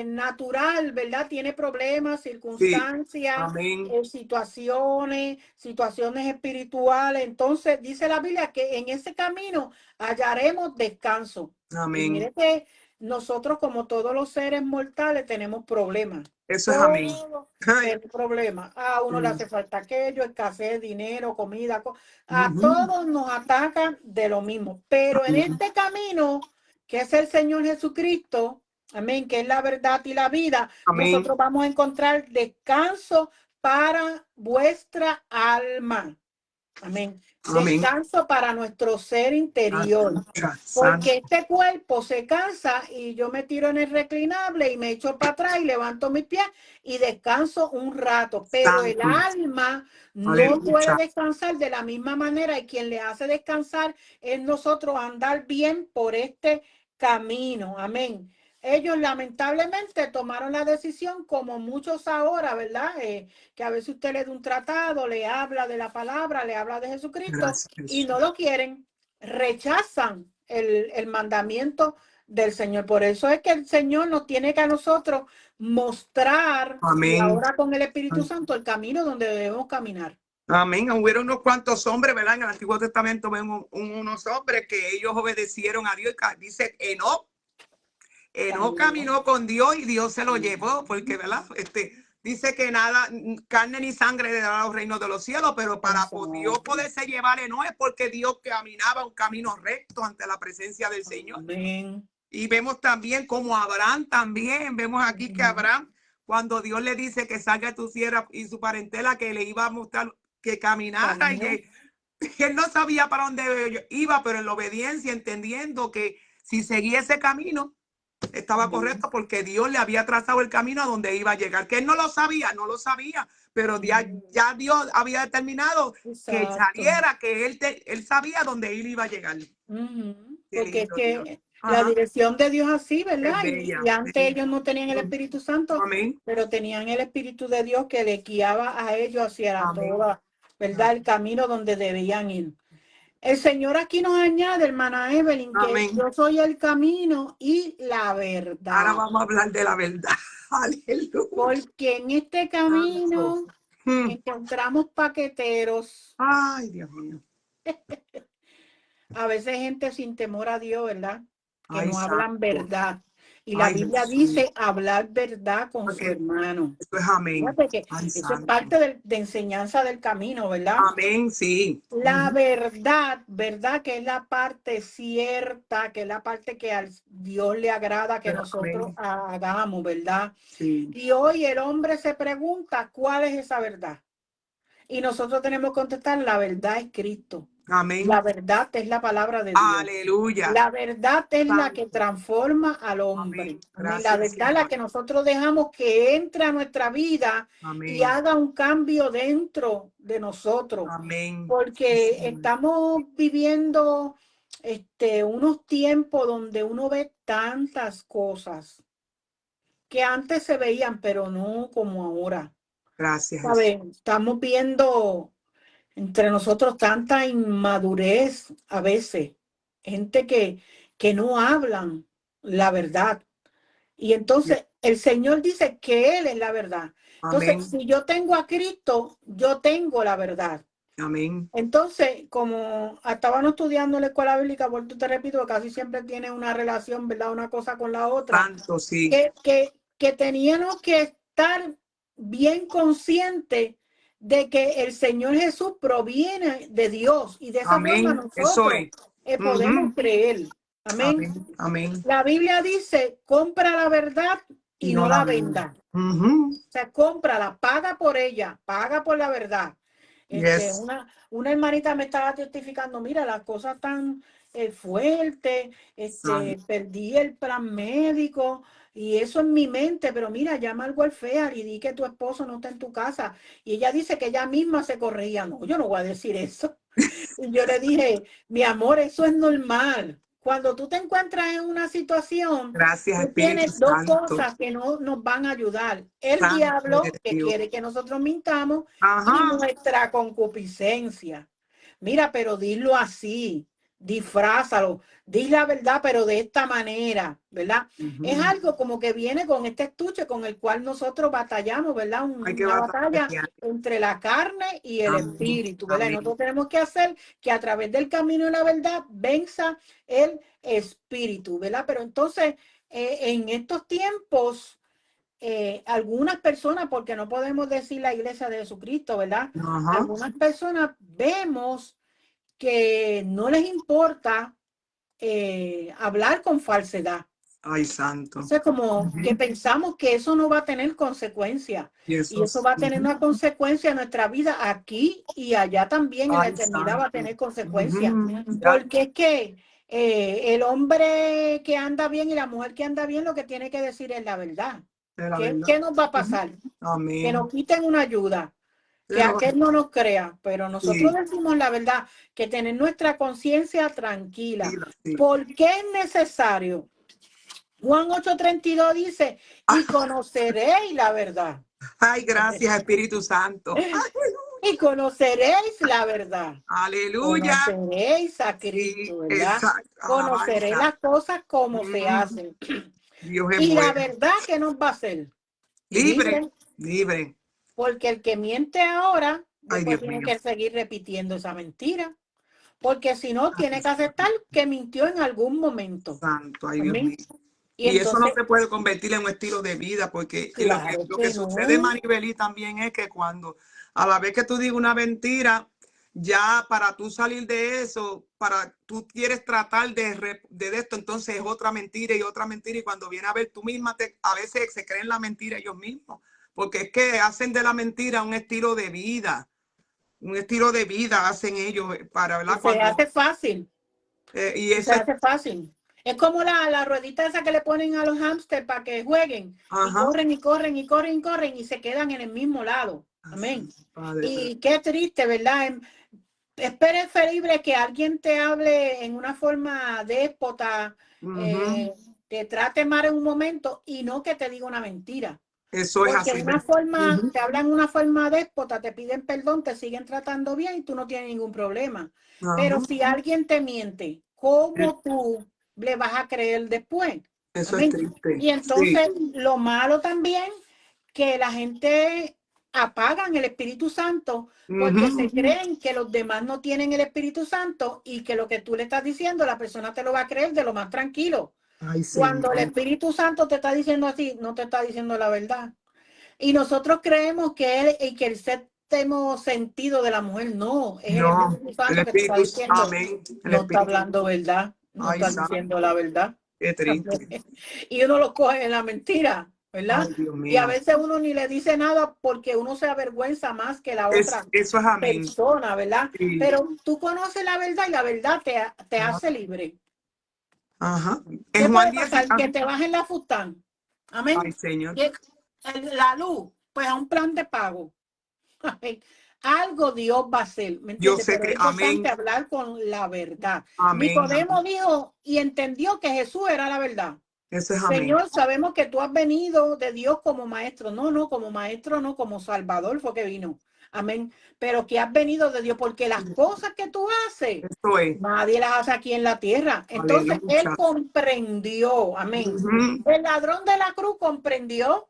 natural, ¿verdad? Tiene problemas, Sí. circunstancias, Amén. situaciones espirituales. Entonces dice la Biblia que en ese camino hallaremos descanso. Y Amén. mire que nosotros, como todos los seres mortales, tenemos problemas. Eso es amén. Todos Ay. tenemos problemas. A uno le Mm. hace falta aquello, escasez, dinero, comida. A Ujú. todos nos atacan de lo mismo. Pero en Amén. este camino que es el Señor Jesucristo, amén, que es la verdad y la vida, Amén. nosotros vamos a encontrar descanso para vuestra alma. Amén. Amén. Descanso para nuestro ser interior. Aleluya. Santo. Porque este cuerpo se cansa y yo me tiro en el reclinable y me echo para atrás y levanto mis pies y descanso un rato. Pero el Santo. alma no puede Aleluya. descansar de la misma manera y quien le hace descansar es nosotros andar bien por este camino. Amén. Ellos lamentablemente tomaron la decisión, como muchos ahora, ¿verdad? Que a veces usted le da un tratado, le habla de la palabra, le habla de Jesucristo Gracias, y Jesús. no lo quieren. rechazan el mandamiento del Señor. Por eso es que el Señor nos tiene que a nosotros mostrar, y Amén. ahora con el Espíritu Santo, el camino donde debemos caminar. Amén. Hubieron unos cuantos hombres, ¿verdad? En el Antiguo Testamento vemos unos hombres que ellos obedecieron a Dios. Dice Enoc. Enoc caminó con Dios y Dios se lo llevó, porque, ¿verdad? Dice que nada, carne ni sangre le dará los reinos de los cielos, pero para Dios poderse llevar Enoc es porque Dios caminaba un camino recto ante la presencia del Señor. Amén. Y vemos también como Abraham también, vemos aquí que Abraham, cuando Dios le dice que salga de tu tierra y su parentela, que le iba a mostrar que caminara, y él no sabía para dónde iba, pero en la obediencia, entendiendo que si seguía ese camino, estaba correcto, porque Dios le había trazado el camino a donde iba a llegar, que él no lo sabía, pero ya Dios había determinado que saliera, que él sabía dónde él iba a llegar. Porque es que la dirección de Dios así, ¿verdad? Y antes ellos no tenían el Espíritu Santo, Amén. pero tenían el Espíritu de Dios que les guiaba a ellos hacia toda, ¿verdad? El camino donde debían ir. El Señor aquí nos añade, hermana Evelyn, que yo soy el camino y la verdad. Ahora vamos a hablar de la verdad. Aleluya. Porque en este camino encontramos paqueteros. Ay, Dios mío. A veces gente sin temor a Dios, ¿verdad? Que Ay, no hablan verdad. Y la Ay, Biblia Jesús. dice hablar verdad con su Porque hermano. eso es amén. Fíjate que Ay, eso es santo. parte de enseñanza del camino, ¿verdad? Amén, sí. La verdad que es la parte cierta, que es la parte que a Dios le agrada que nosotros hagamos, ¿verdad? Sí. Y hoy el hombre se pregunta, ¿cuál es esa verdad? Y nosotros tenemos que contestar, la verdad es Cristo. Amén. La verdad es la palabra de Dios. Aleluya. La verdad es la que transforma al hombre. Amén. La verdad es la que nosotros dejamos que entre a nuestra vida y haga un cambio dentro de nosotros. Amén. Porque estamos viviendo unos tiempos donde uno ve tantas cosas que antes se veían, pero no como ahora. Gracias. Estamos viendo entre nosotros tanta inmadurez a veces, gente que no hablan la verdad. Y entonces el Señor dice que Él es la verdad. Entonces, si yo tengo a Cristo, yo tengo la verdad. Amén. Entonces, como estábamos estudiando en la escuela bíblica, vuelto te repito, casi siempre tiene una relación, ¿verdad? Una cosa con la otra. Santo, sí. Que teníamos que estar bien conscientes de que el Señor Jesús proviene de Dios, y de esa forma nosotros podemos creer. Amén. Amén. La Biblia dice, compra la verdad y no la venda. O sea, cómprala, paga por ella, paga por la verdad. Una hermanita me estaba testificando, mira, las cosas tan fuertes, perdí el plan médico y eso en mi mente, pero mira, llama al welfare y di que tu esposo no está en tu casa. Y ella dice que ella misma se corregía. No, yo no voy a decir eso. Y yo le dije, mi amor, eso es normal. Cuando tú te encuentras en una situación, tú tienes dos cosas que no nos van a ayudar. El diablo, que quiere que nosotros mintamos, y nuestra concupiscencia. Mira, pero dilo así, disfrázalo, di la verdad, pero de esta manera, ¿verdad? Es algo como que viene con este estuche con el cual nosotros batallamos, ¿verdad? Una batalla entre la carne y el espíritu, ¿verdad? Y nosotros tenemos que hacer que a través del camino de la verdad venza el espíritu, ¿verdad? Pero entonces, en estos tiempos, algunas personas, porque no podemos decir la iglesia de Jesucristo, ¿verdad? Algunas personas vemos que no les importa hablar con falsedad. Ay, santo. O sea, como que pensamos que eso no va a tener consecuencias. Y eso va a tener una consecuencia en nuestra vida aquí y allá también, en la eternidad va a tener consecuencias. Porque es que el hombre que anda bien y la mujer que anda bien, lo que tiene que decir es la verdad. ¿Qué nos va a pasar? Que nos quiten una ayuda, que aquel no nos crea, pero nosotros decimos la verdad, que tener nuestra conciencia tranquila. ¿Por qué es necesario? Juan 8:32 dice, y conoceréis la verdad. Ay, gracias, Espíritu Santo. Y conoceréis la verdad. Aleluya. Conoceréis a Sí, Cristo, ¿verdad? exacto. Conoceréis Alabanza. las cosas como se Mm, hacen. Dios es Y la bueno. verdad que nos va a hacer Libre, libre, libre. porque el que miente ahora, Ay, después Dios tiene mío. que seguir repitiendo esa mentira, porque si no, tiene que aceptar que mintió en algún momento. Santo, ay Dios mío. Amén. Y Y eso no entonces, se puede convertir en un estilo de vida, porque claro lo que que sucede, no. Maribelí, también es que cuando a la vez que tú digas una mentira, ya para tú salir de eso, para tú quieres tratar de esto, entonces es otra mentira, y cuando viene a ver tú misma, a veces se creen la mentira ellos mismos, porque es que hacen de la mentira un estilo de vida hacen ellos para, Y ¿verdad? se hace fácil. Y Y se eso es, hace fácil. Es como la ruedita esa que le ponen a los hámsters para que jueguen y ajá, corren y corren y corren y corren y se quedan en el mismo lado. así, Amén. Padre, pero, Y qué triste, ¿verdad? Es preferible que alguien te hable en una forma déspota, ujú, eh, te trate mal en un momento y no que te diga una mentira. eso es Porque así, en una ¿verdad? forma, Ujú. te hablan de una forma déspota, te piden perdón, te siguen tratando bien y tú no tienes ningún problema. Pero Ajá. si alguien te miente, ¿cómo tú le vas a creer después? Eso es Amén. triste. Y Sí. entonces lo malo también, que la gente apagan el Espíritu Santo porque se Ujú. creen que los demás no tienen el Espíritu Santo y que lo que tú le estás diciendo, la persona te lo va a creer de lo más tranquilo. Ay, Cuando el Señor. Espíritu Santo te está diciendo así, no te está diciendo la verdad. Y nosotros creemos que él y que el séptimo sentido de la mujer no, es el No, Espíritu el Santo que te está Espíritu, diciendo, amén. El no está Espíritu. hablando verdad, no Ay, está diciendo la santo. verdad. Qué triste. Y uno lo coge en la mentira, ¿verdad? Ay, Dios Y a mío. veces uno ni le dice nada porque uno se avergüenza más que la otra Eso es amén. persona, ¿verdad? Sí. Pero tú conoces la verdad y la verdad te hace libre. Ajá. En ¿Qué Juan puede 10. pasar? Que te bajen la fustán. Ay, Amén. Señor. Que la luz, pues a un plan de pago. Amén. Algo Dios va a hacer, ¿me Yo entiendes? sé Pero que, es importante amén. hablar con la verdad. Amén. Nicodemo dijo y entendió que Jesús era la verdad. Eso es amén. Señor, sabemos que tú has venido de Dios como maestro. No, no, como maestro, no, como Salvador fue que vino. Amén. Pero que has venido de Dios, porque las cosas que tú haces, Eso es. nadie las hace aquí en la tierra. Entonces, él Aleluya. comprendió. Amén. Ujú. El ladrón de la cruz comprendió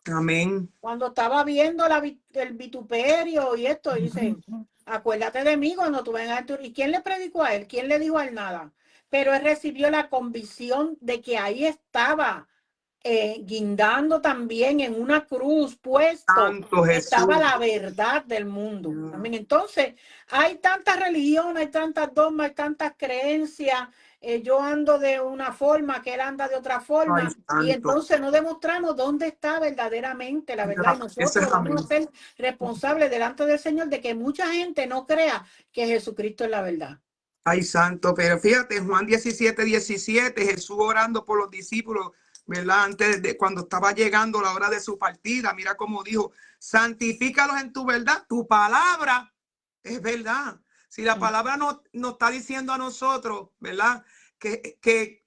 Amén. cuando estaba viendo el vituperio y esto, y dice, acuérdate de mí cuando tú vengas a tu... ¿Y quién le predicó a él? ¿Quién le dijo a él nada? Pero él recibió la convicción de que ahí estaba guindando también en una cruz puesto, Santo estaba Jesús. la verdad del mundo. Amén. Entonces, hay tantas religiones, hay tantas dogmas, hay tantas creencias. Yo ando de una forma, que él anda de otra Ay, forma, y santo. entonces no demostramos dónde está verdaderamente la verdad. Y Eso nosotros es vamos a amén. ser responsables delante del Señor de que mucha gente no crea que Jesucristo es la verdad. Ay, santo, pero fíjate, Juan 17:17, Jesús orando por los discípulos, ¿verdad? Antes de cuando estaba llegando la hora de su partida, mira cómo dijo, santifícalos en tu verdad, tu palabra es verdad. Si la palabra nos está diciendo a nosotros, ¿verdad? Que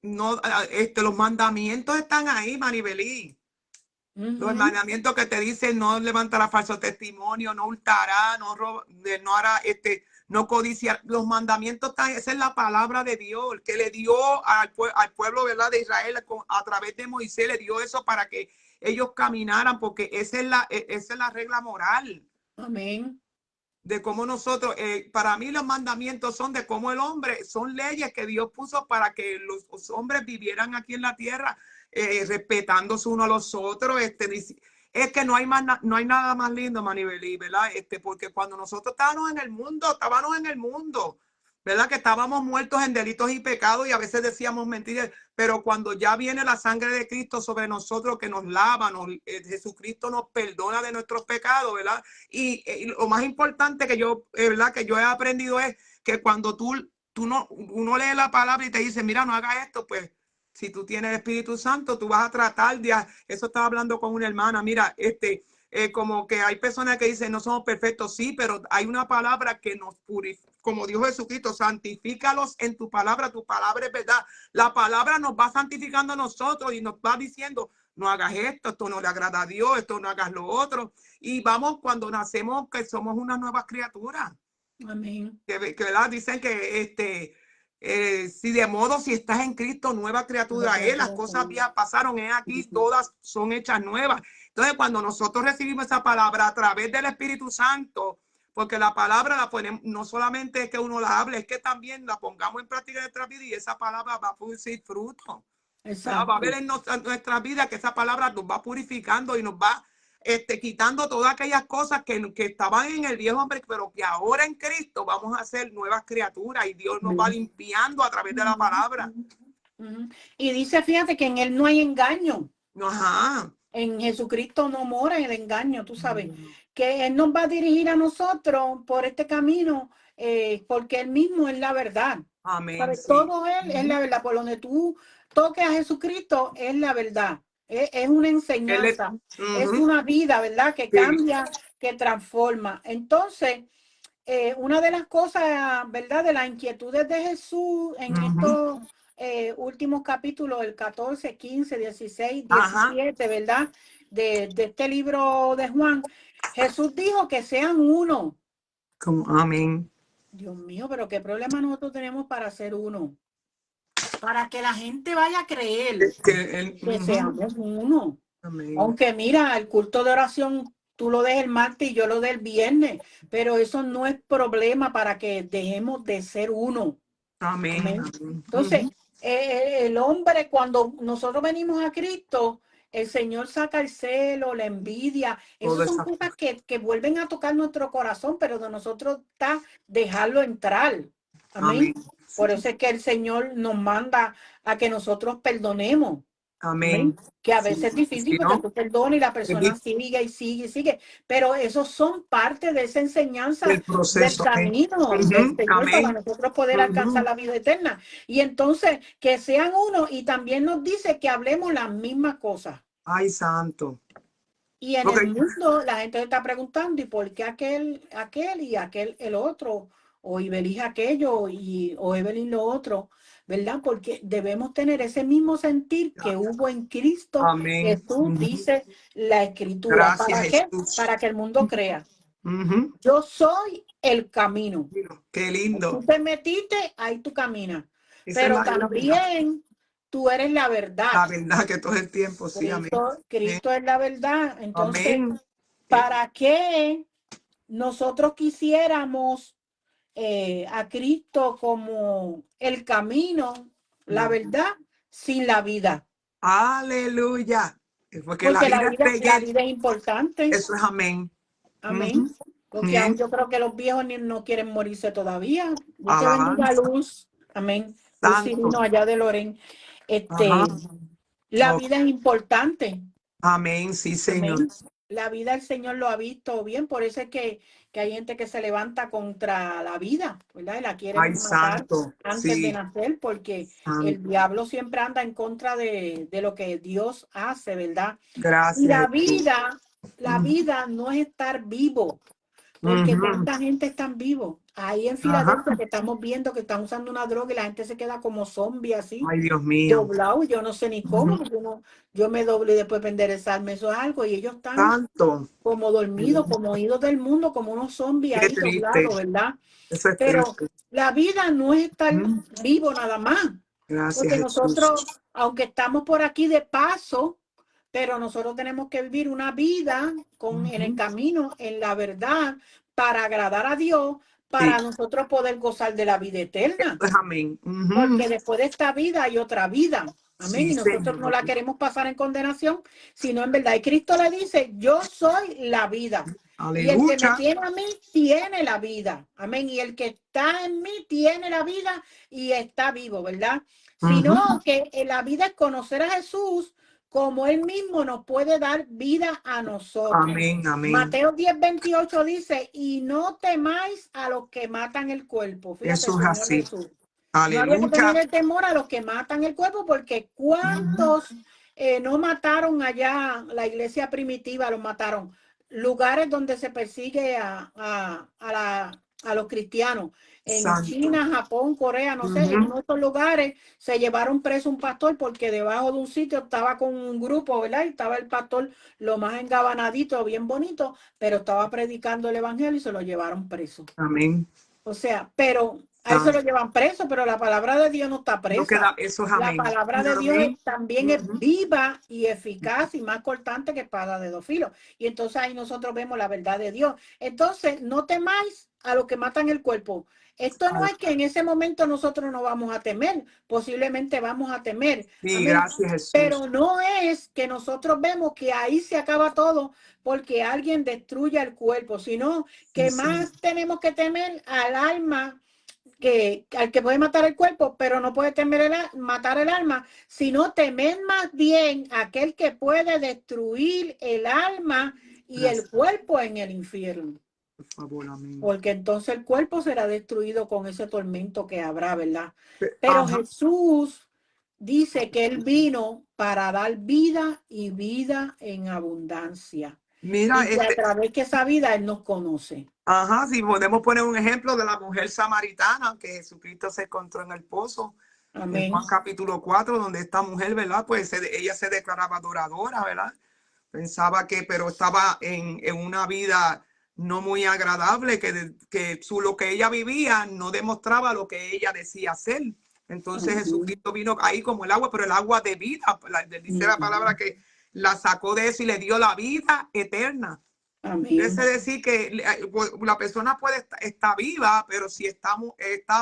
no, los mandamientos están ahí, Maribelí. Los mandamientos que te dicen no levantará falso testimonio, no hurtará, no roba, no hará no codiciar. Los mandamientos están, esa es la palabra de Dios, que le dio al pueblo, ¿verdad? De Israel a través de Moisés, le dio eso para que ellos caminaran, porque esa es la regla moral Amén. de cómo nosotros, para mí los mandamientos son de cómo el hombre, son leyes que Dios puso para que los hombres vivieran aquí en la tierra, respetándose uno a los otros. Es que no hay nada más lindo, Manibelí, ¿verdad? Porque cuando nosotros estábamos en el mundo, ¿verdad? Que estábamos muertos en delitos y pecados y a veces decíamos mentiras, pero cuando ya viene la sangre de Cristo sobre nosotros que nos lava, Jesucristo nos perdona de nuestros pecados, ¿verdad? Y lo más importante que yo, ¿verdad? Que yo he aprendido es que cuando uno lee la palabra y te dice, mira, no hagas esto, pues si tú tienes el Espíritu Santo, tú vas a tratar de, eso estaba hablando con una hermana, mira, como que hay personas que dicen no somos perfectos, sí, pero hay una palabra que nos purifica, como dijo Jesucristo, santifícalos en tu palabra es verdad. La palabra nos va santificando a nosotros y nos va diciendo, no hagas esto, esto no le agrada a Dios, esto no hagas lo otro. Y vamos, cuando nacemos, que somos unas nuevas criaturas. Amén. Que ¿verdad? Dicen que si de modo, si estás en Cristo, nueva criatura las cosas viejas pasaron, aquí, todas son hechas nuevas. Entonces, cuando nosotros recibimos esa palabra a través del Espíritu Santo, porque la palabra la ponemos, no solamente es que uno la hable, es que también la pongamos en práctica en nuestra vida y esa palabra va a producir fruto. Va a ver en nuestra vida que esa palabra nos va purificando y nos va quitando todas aquellas cosas que estaban en el viejo hombre, pero que ahora en Cristo vamos a ser nuevas criaturas y Dios nos va limpiando a través de la palabra. Y dice, fíjate que en él no hay engaño. Ajá. En Jesucristo no mora el engaño, tú sabes, que Él nos va a dirigir a nosotros por este camino, porque Él mismo es la verdad. Amén. Sí. Todo Él es la verdad. Por donde tú toques a Jesucristo es la verdad. Es una enseñanza, es una vida, ¿verdad? Que cambia, que transforma. Entonces, una de las cosas, ¿verdad? De las inquietudes de Jesús en estos últimos capítulos, el 14, 15, 16, 17, ¿verdad? De este libro de Juan, Jesús dijo que sean uno. Amén. Dios mío, pero qué problema nosotros tenemos para ser uno. Para que la gente vaya a creer que seamos uno. Amén. Aunque mira, el culto de oración tú lo des el martes y yo lo dé el viernes, pero eso no es problema para que dejemos de ser uno. Amén. Amén. Entonces, el hombre, cuando nosotros venimos a Cristo, el Señor saca el celo, la envidia. Esas son cosas que vuelven a tocar nuestro corazón, pero de nosotros está dejarlo entrar. Amén. Por eso es que el Señor nos manda a que nosotros perdonemos. Amén. Que a veces es difícil porque tú perdonas y la persona sigue y sigue y sigue. Pero esos son parte de esa enseñanza del camino del Señor para nosotros poder alcanzar la vida eterna. Y entonces que sean uno, y también nos dice que hablemos las mismas cosas. Ay, santo. Y en el mundo la gente está preguntando, ¿y por qué aquel y aquel el otro? O Ibelín aquello o Evelyn lo otro, ¿verdad? Porque debemos tener ese mismo sentir que hubo en Cristo. Amén. Jesús dice la Escritura. Gracias, ¿Para qué? Jesús. Para que el mundo crea. Yo soy el camino. Qué lindo. Tú te metiste, ahí tú caminas. Pero también tú eres la verdad. La verdad que todo el tiempo, sí, amén. Cristo es la verdad. Entonces, ¿para qué nosotros quisiéramos a Cristo como el camino, la verdad, sin la vida? Aleluya. Porque la vida es importante. Eso es amén. Amén. Porque aún yo creo que los viejos no quieren morirse todavía. Dios te bendiga, Luz. Amén. Luz Cirino, allá de Loren. La vida es importante. Amén, sí, Señor. Amén. La vida el Señor lo ha visto bien, por eso es que hay gente que se levanta contra la vida, ¿verdad? Y la quieren matar antes de nacer, porque el diablo siempre anda en contra de lo que Dios hace, ¿verdad? Gracias. Y la vida no es estar vivo, porque cuánta gente está vivo. Ahí en Filadelfia que estamos viendo que están usando una droga y la gente se queda como zombie así. Ay, Dios mío. Doblado, yo no sé ni cómo, porque yo me doble y después enderezarme, eso es algo, y ellos están como dormidos, como oídos del mundo, como unos zombies ahí doblados, ¿verdad? Pero la vida no es estar vivo nada más. Gracias, porque nosotros, aunque estamos por aquí de paso, pero nosotros tenemos que vivir una vida en el camino, en la verdad, para agradar a Dios, para nosotros poder gozar de la vida eterna. Amén. Porque después de esta vida hay otra vida. Amén. Y nosotros no la queremos pasar en condenación, sino en verdad. Y Cristo le dice, yo soy la vida. Aleluya. Y el que me tiene a mí, tiene la vida. Amén. Y el que está en mí, tiene la vida y está vivo, ¿verdad? Sino que la vida es conocer a Jesús como Él mismo nos puede dar vida a nosotros. Amén, amén. Mateo 10:28 dice, y no temáis a los que matan el cuerpo. Fíjate, eso es así. Jesús. Aleluya. No había que tener el temor a los que matan el cuerpo, porque ¿cuántos no mataron allá? La iglesia primitiva los mataron. lugares donde se persigue a los cristianos. En Santo. China, Japón, Corea, no sé, en Ujú. uno de estos lugares se llevaron preso un pastor porque debajo de un sitio estaba con un grupo, ¿verdad? Y estaba el pastor lo más engabanadito, bien bonito, pero estaba predicando el evangelio y se lo llevaron preso. Amén. O sea, pero a eso lo Santo. llevan preso, pero la palabra de Dios no está No presa. queda, eso es La amén. palabra de Dios Amén. también es Ujú. viva y eficaz y más cortante que espada de 2 filos. Y entonces ahí nosotros vemos la verdad de Dios. Entonces, no temáis a los que matan el cuerpo. Esto no es que en ese momento nosotros no vamos a temer, posiblemente vamos a temer. Sí, Amén. gracias Jesús. Pero no es que nosotros vemos que ahí se acaba todo porque alguien destruya el cuerpo, sino Sí, que Señor. más tenemos que temer al alma, que al que puede matar el cuerpo, pero no puede temer matar el alma, sino temer más bien a aquel que puede destruir el alma y el Gracias, cuerpo en el infierno. por favor, amén. Porque entonces el cuerpo será destruido con ese tormento que habrá, ¿verdad? Pero Ajá. Jesús dice que él vino para dar vida y vida en abundancia. Mira, Y que a través de esa vida él nos conoce. ajá, si podemos poner un ejemplo de la mujer samaritana que Jesucristo se encontró en el pozo, en Juan Amén. capítulo 4, donde esta mujer, ¿verdad? Pues ella se declaraba adoradora, ¿verdad? Pensaba que, pero estaba en una vida no muy agradable, que lo que ella vivía no demostraba lo que ella decía hacer. Entonces Amén. Jesucristo vino ahí como el agua, pero el agua de vida, dice la palabra que la sacó de eso y le dio la vida eterna. Es Amén. decir, que la persona puede estar viva, pero si está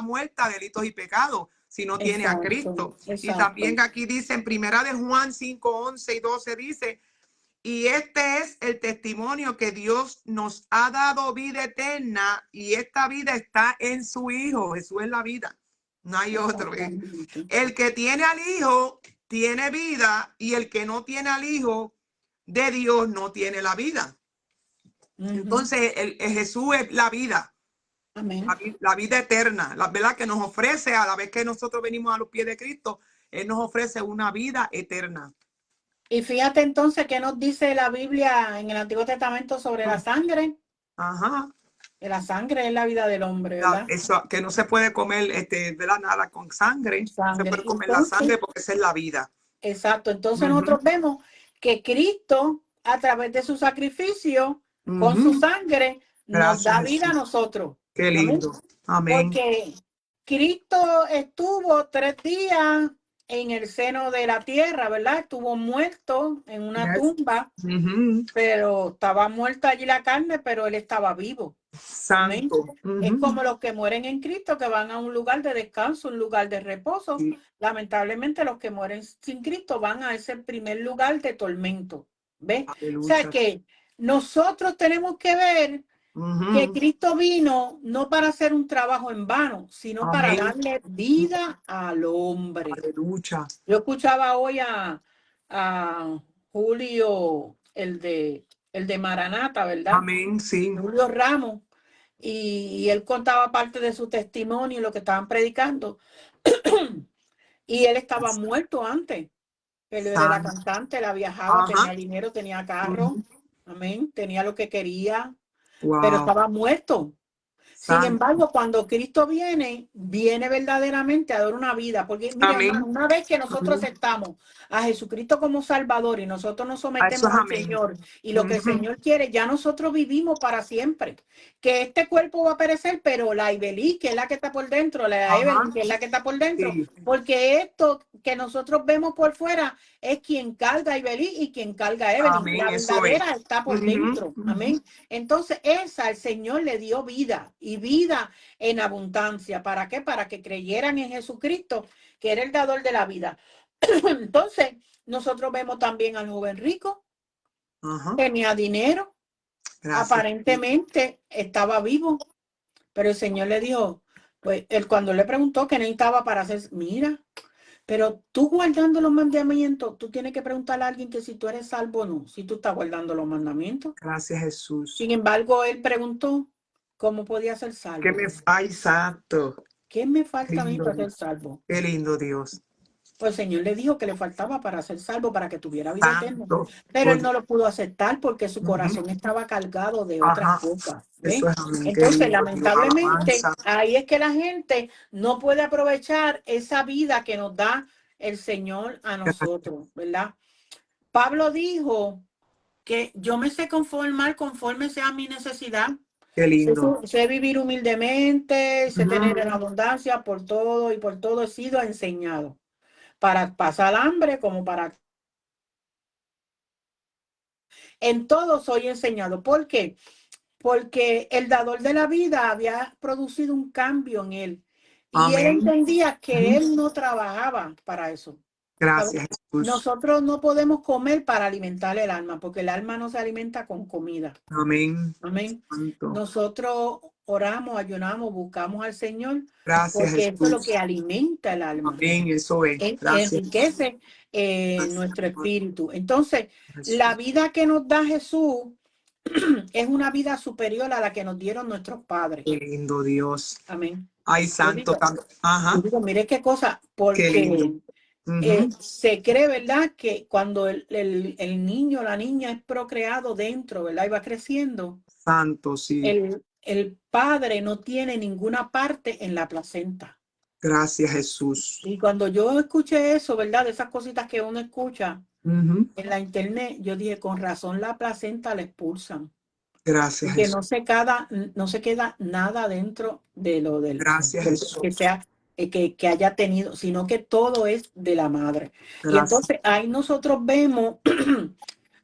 muerta, delitos y pecados, si no tiene a Exacto, Cristo. Y exacto. también aquí dice en primera de Juan 5, 11 y 12 dice, y este es el testimonio que Dios nos ha dado vida eterna y esta vida está en su Hijo. Jesús es la vida. No hay otro. Exactamente. El que tiene al Hijo tiene vida y el que no tiene al Hijo de Dios no tiene la vida. Ujú. Entonces, Jesús es la vida, Amén. la vida eterna, la verdad que nos ofrece a la vez que nosotros venimos a los pies de Cristo, Él nos ofrece una vida eterna. Y fíjate entonces qué nos dice la Biblia en el Antiguo Testamento sobre la sangre. Ajá. Que la sangre es la vida del hombre, ¿verdad? Eso, que no se puede comer ¿verdad? Nada con sangre, no se Sangre. puede comer la Entonces, sangre porque esa es la vida. exacto. Entonces Ujú, nosotros vemos que Cristo, a través de su sacrificio, con su ujú. sangre, nos Gracias, da vida a Jesús. nosotros. Qué Amén. lindo. Amén. Porque Cristo estuvo 3 días en el seno de la tierra, ¿verdad? Estuvo muerto en una Yes. tumba, Ujú. pero estaba muerta allí la carne, pero él estaba vivo. Amén. Santo. Es Ujú. como los que mueren en Cristo, que van a un lugar de descanso, un lugar de reposo. Sí. Lamentablemente, los que mueren sin Cristo van a ese primer lugar de tormento. ¿Ves? O sea Aleluya. que nosotros tenemos que ver que Ujú. Cristo vino no para hacer un trabajo en vano, sino para Amén. darle vida al hombre. Aleluya. Yo escuchaba hoy a Julio, el de Maranata, ¿verdad? Amén. Sí. Julio Ramos, y él contaba parte de su testimonio y lo que estaban predicando. Y él estaba muerto antes. Él era Santo. cantante, él viajaba, Ajá. tenía dinero, tenía carro, Ujú. amén, tenía lo que quería, pero Wow. estaba muerto. Sin Santo. embargo, cuando Cristo viene, viene verdaderamente a dar una vida. Porque, mire, hermano, Amén. una vez que nosotros Amén. aceptamos a Jesucristo como Salvador y nosotros nos A eso es sometemos al amén. Señor y lo que el Ujú. Señor quiere, ya nosotros vivimos para siempre. Que este cuerpo va a perecer, pero la Ibelí, que es la que está por dentro, la Ajá. Evelyn, que es la que está por dentro, Sí. porque esto que nosotros vemos por fuera es quien carga a Ibelí y quien carga a Evelyn. Amén. La Eso es. verdadera está por Ujú. dentro. Ujú. Amén. Entonces, esa el Señor le dio vida y vida en abundancia. ¿Para qué? Para que creyeran en Jesucristo, que era el dador de la vida. Entonces, nosotros vemos también al joven rico, Ajá. tenía dinero, Gracias. aparentemente estaba vivo, pero el Señor le dijo, pues él cuando le preguntó qué necesitaba para hacer, mira, pero tú guardando los mandamientos, tú tienes que preguntarle a alguien que si tú eres salvo o no, si tú estás guardando los mandamientos. Gracias, Jesús. Sin embargo, él preguntó cómo podía ser Que salvo. me ay, santo. ¿Qué me Qué falta a mí lindo para Dios. ser salvo? Qué lindo Dios. Pues el Señor le dijo que le faltaba para ser salvo, para que tuviera vida eterna. Santo. Pero él no lo pudo aceptar porque su Ujú. corazón estaba cargado de otras Ajá. cosas. Eso ¿Ven? es amén. Qué Entonces, lindo, Dios, lamentablemente, alabanza. ahí es que la gente no puede aprovechar esa vida que nos da el Señor a nosotros, ¿verdad? Pablo dijo que yo me sé conformar conforme sea mi necesidad. Qué lindo. Sé vivir humildemente, sé tener en Ujú. abundancia por todo y por todo he sido enseñado. Para pasar hambre como para... En todo soy enseñado. ¿Por qué? Porque el dador de la vida había producido un cambio en él. Y él Amén. entendía que Ujú. él no trabajaba para eso. ¿Sabes? Gracias, Jesús. Nosotros no podemos comer para alimentar el alma, porque el alma no se alimenta con comida. Amén. Amén. Santo. Nosotros oramos, ayunamos, buscamos al Señor, Gracias, porque eso es lo que Jesús. alimenta el alma, Amén. Eso es. Gracias. enriquece Gracias, nuestro Señor. espíritu. Entonces, la Jesús. vida que nos da Jesús es una vida superior a la que nos dieron nuestros padres. Qué lindo, Dios. Amén. Ay, Yo santo. digo, yo Ajá. digo, mire qué cosa, Qué lindo. porque Ujú. se cree, ¿verdad? Que cuando el niño, la niña es procreado dentro, ¿verdad? Y va creciendo, Santo, sí. el padre no tiene ninguna parte en la placenta. Gracias, Jesús. Y cuando yo escuché eso, ¿verdad? De esas cositas que uno escucha Ujú. en la internet, yo dije, con razón la placenta la expulsan. Gracias, Porque Jesús. no se queda nada dentro de lo Gracias, que Jesús. sea que haya tenido, sino que todo es de la madre. Y Gracias. entonces ahí nosotros vemos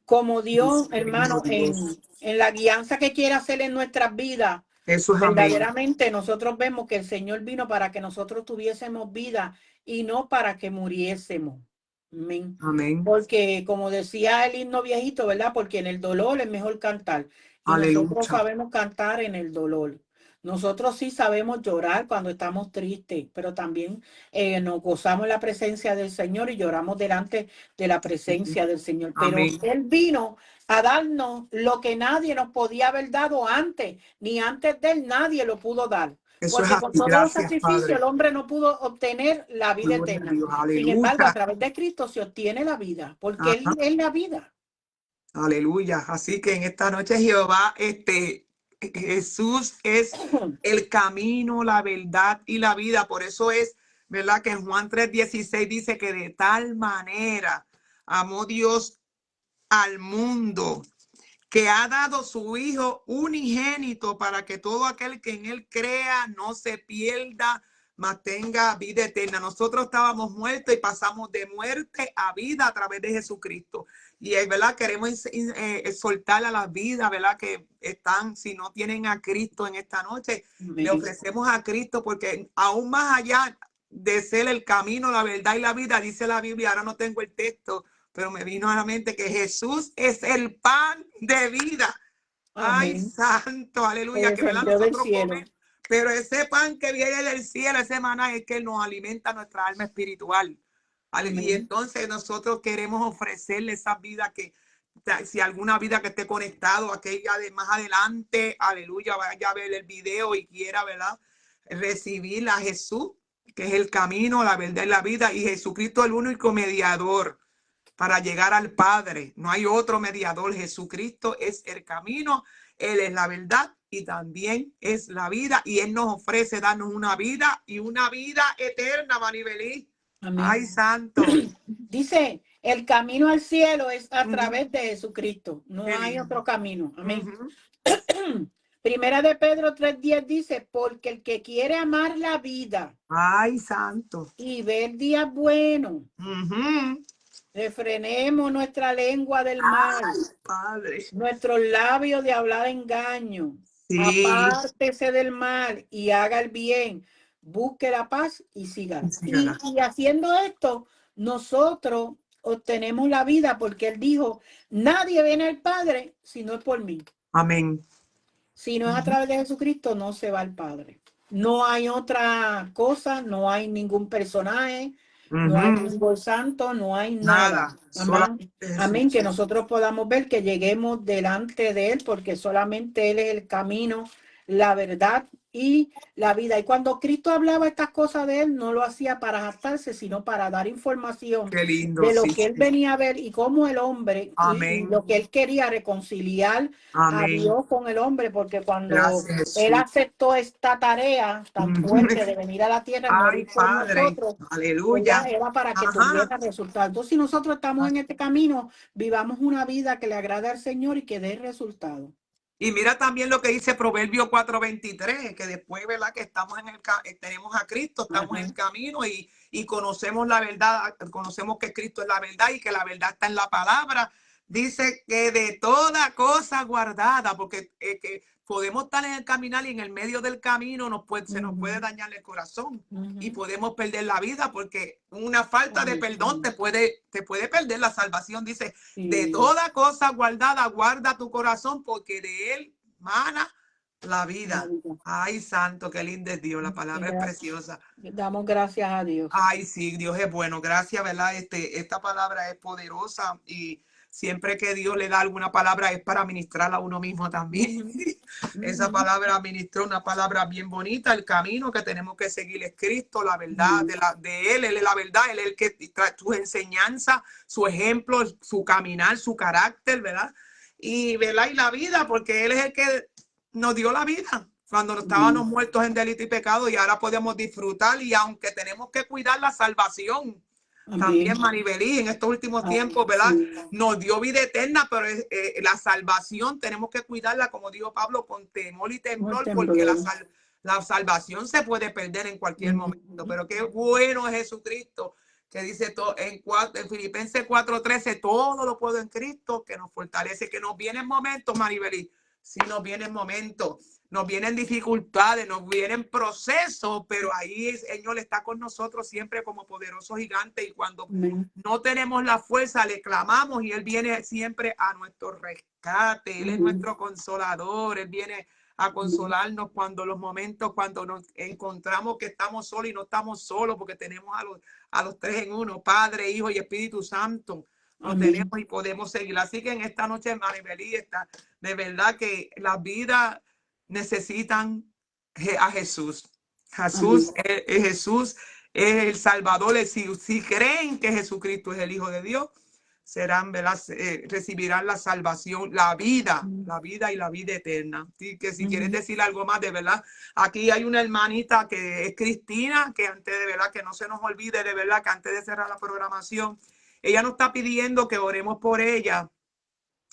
como Dios, Lindo hermano, Dios. en la guianza que quiere hacer en nuestras vidas, Eso es amén. verdaderamente nosotros vemos que el Señor vino para que nosotros tuviésemos vida y no para que muriésemos. Amén. Amén. Porque como decía el himno viejito, ¿verdad? Porque en el dolor es mejor cantar. Y nosotros Aleluya. sabemos cantar en el dolor. Nosotros sí sabemos llorar cuando estamos tristes, pero también nos gozamos en la presencia del Señor y lloramos delante de la presencia del Señor. Pero Amén. Él vino a darnos lo que nadie nos podía haber dado antes, ni antes de Él nadie lo pudo dar. Eso es Porque con así. todos los Gracias, sacrificios Padre. el hombre no pudo obtener la vida Gloria a eterna. Dios. Sin embargo, a Aleluya. través de Cristo se obtiene la vida, porque Ajá. Él es la vida. Aleluya. Así que en esta noche Jehová, Jesús es el camino, la verdad y la vida. Por eso es, ¿verdad? Que en Juan 3:16 dice que de tal manera amó Dios al mundo que ha dado su Hijo unigénito para que todo aquel que en él crea no se pierda, mas tenga vida eterna. Nosotros estábamos muertos y pasamos de muerte a vida a través de Jesucristo. Y es verdad, queremos soltar a las vidas, ¿verdad? Que están, si no tienen a Cristo en esta noche, le ofrecemos a Cristo porque aún más allá de ser el camino, la verdad y la vida, dice la Biblia, ahora no tengo el texto, pero me vino a la mente que Jesús es el pan de vida. Ay, Amén. santo, aleluya, que verdad Descendió del nosotros cielo. comemos, pero ese pan que viene del cielo, ese maná es que nos alimenta nuestra alma espiritual. Y Amén. entonces nosotros queremos ofrecerle esa vida que, si alguna vida que esté conectado, aquella de más adelante, aleluya, vaya a ver el video y quiera, ¿verdad? Recibir a Jesús, que es el camino, la verdad y la vida, y Jesucristo el único mediador para llegar al Padre. No hay otro mediador. Jesucristo es el camino, Él es la verdad y también es la vida. Y Él nos ofrece darnos una vida y una vida eterna, Maribelí. Amén. Ay, santo. Dice, el camino al cielo es a través de Jesucristo. No Qué hay lindo. otro camino. Amén. Primera de Pedro 3:10 dice, porque el que quiere amar la vida Ay, santo. y ver días buenos, refrenemos nuestra lengua del mal, Ay, Padre. nuestros labios de hablar engaño. Sí. Apártese del mal y haga el bien. Busque la paz y sígala. Sígala. Y haciendo esto, nosotros obtenemos la vida porque Él dijo, nadie viene al Padre si no es por mí. Amén. Si no es a través de Jesucristo, no se va al Padre. No hay otra cosa, no hay ningún personaje, no hay ningún santo, no hay nada. Nada. Amén. Solamente Amén. Que Jesús. nosotros podamos ver que lleguemos delante de Él, porque solamente Él es el camino, la verdad y la vida. Y cuando Cristo hablaba estas cosas de él, no lo hacía para jactarse, sino para dar información Qué lindo, de lo sí, que él sí. venía a ver y cómo el hombre y Amén, lo que él quería reconciliar a amén. Dios con el hombre, porque cuando Gracias, él Jesús. aceptó esta tarea tan fuerte de venir a la tierra y Ay, morir por Padre, nosotros, aleluya. ¿verdad? Era para que Ajá. tuviera resultados. Entonces, si nosotros estamos en este camino, vivamos una vida que le agrade al Señor y que dé resultados. Y mira también lo que dice Proverbio 4:23, que después, ¿verdad? Que estamos tenemos a Cristo, estamos en Ajá. el camino y conocemos la verdad, conocemos que Cristo es la verdad y que la verdad está en la palabra. Dice que de toda cosa guardada, porque que podemos estar en el caminar y en el medio del camino se nos puede Ujú, dañar el corazón y ujú. podemos perder la vida porque una falta de Ay, perdón te puede perder la salvación. Dice, de sí, toda cosa guardada, guarda tu corazón, porque de él mana la la vida. vida. Ay, santo, qué lindo es Dios. La Y palabra es preciosa. damos gracias a Dios. Ay, sí, Dios es bueno. Gracias, ¿verdad? Esta palabra es poderosa y siempre que Dios le da alguna palabra es para ministrarla a uno mismo también. Ujú, Esa ujú. palabra ministró una palabra bien bonita. El camino que tenemos que seguir es Cristo, la verdad Ujú, de Él es la verdad. Él es el que trae sus enseñanzas, su ejemplo, su caminar, su carácter, ¿verdad? ¿Verdad? Y la vida, porque Él es el que nos dio la vida cuando nos estábamos ujú. muertos en delito y pecado y ahora podemos disfrutar y aunque tenemos que cuidar la salvación, Amén. también Maribelí en estos últimos Ay, tiempos, ¿verdad? sí. Nos dio vida eterna, pero la salvación tenemos que cuidarla, como dijo Pablo, con temor y Un temblor, porque temblor. la salvación se puede perder en cualquier momento. Ujú, Pero qué bueno es Jesucristo, que dice todo, en Filipenses 4:13, todo lo puedo en Cristo, que nos fortalece, que nos vienen momentos, Maribelí, si nos vienen momentos, nos vienen dificultades, nos vienen procesos, pero ahí el Señor está con nosotros siempre como poderoso gigante y cuando amén. no tenemos la fuerza, le clamamos y Él viene siempre a nuestro rescate. Él es Ujú, nuestro consolador, Él viene a ujú. consolarnos cuando los momentos, cuando nos encontramos que estamos solos y no estamos solos porque tenemos a los tres en uno, Padre, Hijo y Espíritu Santo. Lo Amén. tenemos y podemos seguir. Así que en esta noche, Maribelí, está de verdad que las vidas necesitan a Jesús. Amén. Jesús es el Salvador. Si creen que Jesucristo es el Hijo de Dios, serán, ¿verdad? Recibirán la salvación, la vida y la vida eterna. Así que si quieres Ujú, decir algo más, de verdad, aquí hay una hermanita que es Cristina, que antes de verdad, que no se nos olvide de verdad, que antes de cerrar la programación, ella nos está pidiendo que oremos por ella,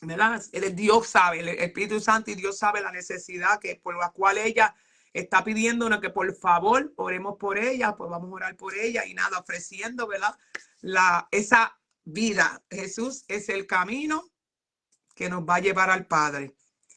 ¿verdad? Dios sabe, el Espíritu Santo y Dios sabe la necesidad que por la cual ella está pidiéndonos que por favor oremos por ella, pues vamos a orar por ella y nada, ofreciendo, ¿verdad? Esa vida. Jesús es el camino que nos va a llevar al Padre.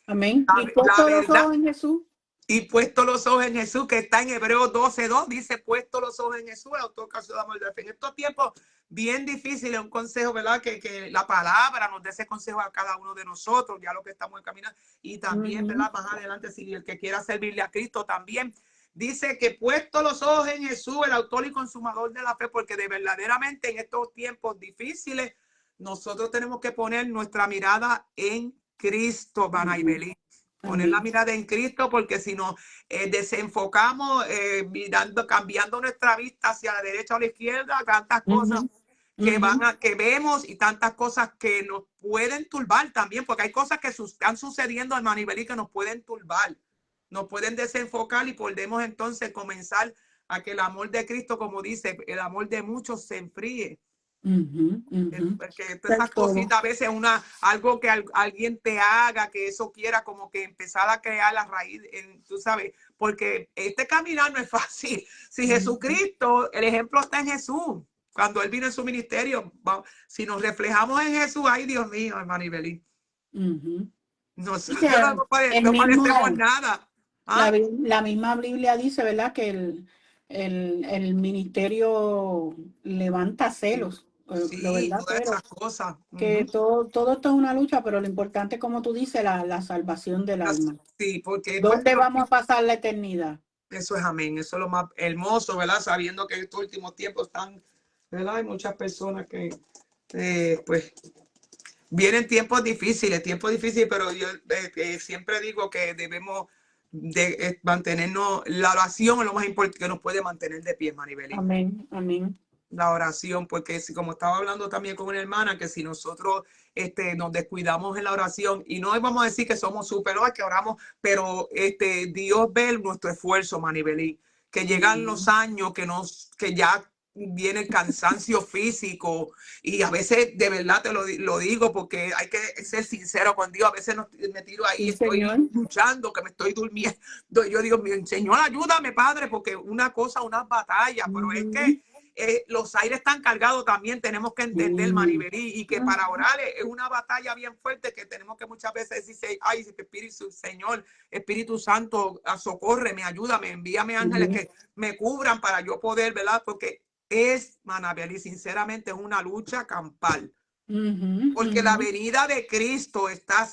amén. Y La puesto los verdad, ojos en Jesús. y puesto los ojos en Jesús, que está en Hebreos 12:2, dice, puesto los ojos en Jesús, el autor casi de amor de fe. En estos tiempos bien difíciles, un consejo, ¿verdad? Que la palabra nos dé ese consejo a cada uno de nosotros, ya lo que estamos encaminando. Y también, Ujú, ¿verdad? Más adelante, si el que quiera servirle a Cristo también. Dice que puesto los ojos en Jesús, el autor y consumador de la fe, porque de verdaderamente en estos tiempos difíciles, nosotros tenemos que poner nuestra mirada en Cristo, ujú. Banaibelí. Poner la Amén. mirada en Cristo, porque si nos desenfocamos mirando, cambiando nuestra vista hacia la derecha o la izquierda, tantas cosas Ujú, ujú, que vemos y tantas cosas que nos pueden turbar también, porque hay cosas que están sucediendo, hermano Ibelí, que nos pueden turbar, nos pueden desenfocar y podemos entonces comenzar a que el amor de Cristo, como dice, el amor de muchos se enfríe. ujú, ujú. Porque todas Es esas todo. cositas, a veces algo que alguien te haga, que eso quiera como que empezar a crear la raíz, tú sabes, porque este caminar no es fácil. Si Ujú, Jesucristo, el ejemplo está en Jesús, cuando Él vino en su ministerio, si nos reflejamos en Jesús, ay Dios mío, hermano Ibelí, ujú. Sí nosotros que el no parecemos mismo, nada. ¿Ah? la misma Biblia dice, ¿verdad? Que el ministerio levanta celos, lo Sí, verdad, todas esas pero cosas. que todo esto es una lucha, pero lo importante, como tú dices, la salvación del alma. Sí, porque pues, ¿Dónde vamos a pasar la eternidad? eso es amén, eso es lo más hermoso, ¿verdad? Sabiendo que en estos últimos tiempos están, ¿verdad? Hay muchas personas que, pues, vienen tiempos difíciles, pero yo siempre digo que debemos de mantenernos, la oración es lo más importante que nos puede mantener de pie, Maribel. Amén, amén. La oración, porque si, como estaba hablando también con una hermana, que si nosotros nos descuidamos en la oración, y no vamos a decir que somos súper, que oramos, pero Dios ve nuestro esfuerzo, Manibelí, que llegan los años que ya viene el cansancio físico, y a veces de verdad te lo digo porque hay que ser sincero con Dios. A veces me tiro ahí, Sí, Señor. estoy luchando, que me estoy durmiendo. Yo digo, Señor, ayúdame, Padre, porque una cosa, una batalla, pero es que los aires están cargados también. Tenemos que entender, Maribelí, y que para orar es una batalla bien fuerte, que tenemos que muchas veces decir, ay, Espíritu, Señor, Espíritu Santo, socórreme, ayúdame, envíame ángeles que me cubran para yo poder, ¿verdad? Porque Maribelí, sinceramente es una lucha campal. Porque la venida de Cristo está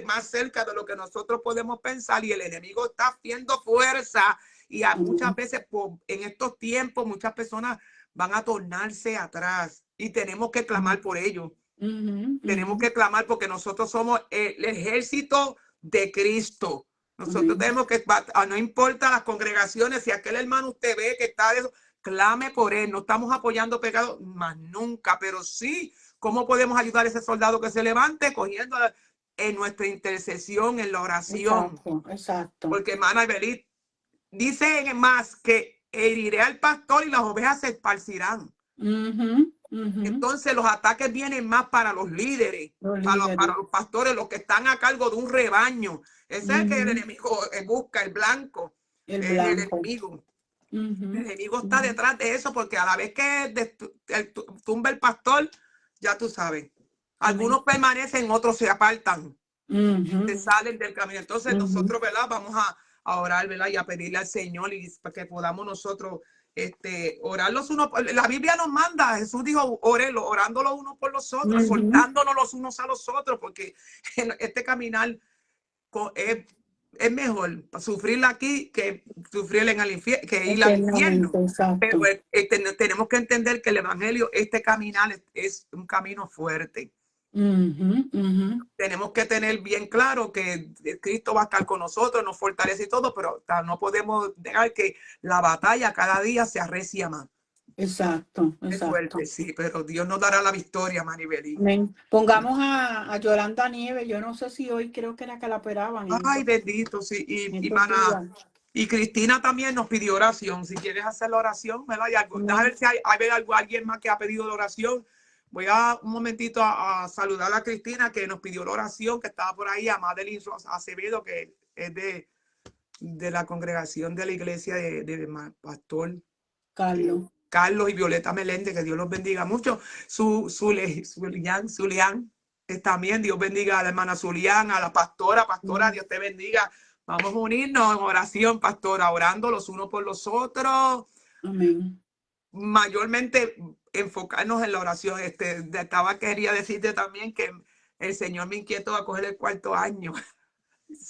más cerca de lo que nosotros podemos pensar, y el enemigo está haciendo fuerza, y muchas veces en estos tiempos muchas personas van a tornarse atrás, y tenemos que clamar por ello. Tenemos que clamar porque nosotros somos el ejército de Cristo. Nosotros tenemos que, no importa las congregaciones, si aquel hermano usted ve que está de eso, clame por él. No estamos apoyando pecados más nunca, pero sí, ¿cómo podemos ayudar a ese soldado que se levante? Cogiendo en nuestra intercesión, en la oración. Exacto, exacto. Porque, hermana Belit, dice más que heriré al pastor y las ovejas se esparcirán. Entonces los ataques vienen más para los líderes, para los pastores, los que están a cargo de un rebaño. Ese es el que el enemigo busca, el blanco. El enemigo. El enemigo está detrás de eso, porque a la vez que tumba el pastor, ya tú sabes, algunos permanecen, otros se apartan, se salen del camino. Entonces nosotros, ¿verdad? Vamos a orar, ¿verdad? Y a pedirle al Señor, y para que podamos nosotros orar los unos. La Biblia nos manda, Jesús dijo, orando los unos por los otros, soltándonos los unos a los otros, porque este caminar es mejor sufrir aquí que sufrir en el infierno, que ir al infierno. Pero tenemos que entender que el evangelio, este caminar es un camino fuerte. Tenemos que tener bien claro que Cristo va a estar con nosotros, nos fortalece y todo, pero no podemos dejar que la batalla cada día se arrecia más. Exacto, Es exacto. fuerte, sí, pero Dios nos dará la victoria, Maribelí. Pongamos a Yolanda Nieves. Yo no sé si hoy, creo que era que la operaban. Ay, bendito, sí. Y Cristina también nos pidió oración. Si quieres hacer la oración, ¿verdad? Déjame ver si hay alguien más que ha pedido la oración. Voy un momentito a saludar a Cristina, que nos pidió la oración, que estaba por ahí, a Madeline Acevedo, que es de la congregación de la iglesia de Pastor Carlos y Violeta Meléndez, que Dios los bendiga mucho. Zulián, también Dios bendiga a la hermana Zulián, a la pastora, Dios te bendiga. Vamos a unirnos en oración, pastora, orando los unos por los otros. Amén. Mayormente enfocarnos en la oración. Quería decirte también que el Señor me inquietó a coger el 4º año.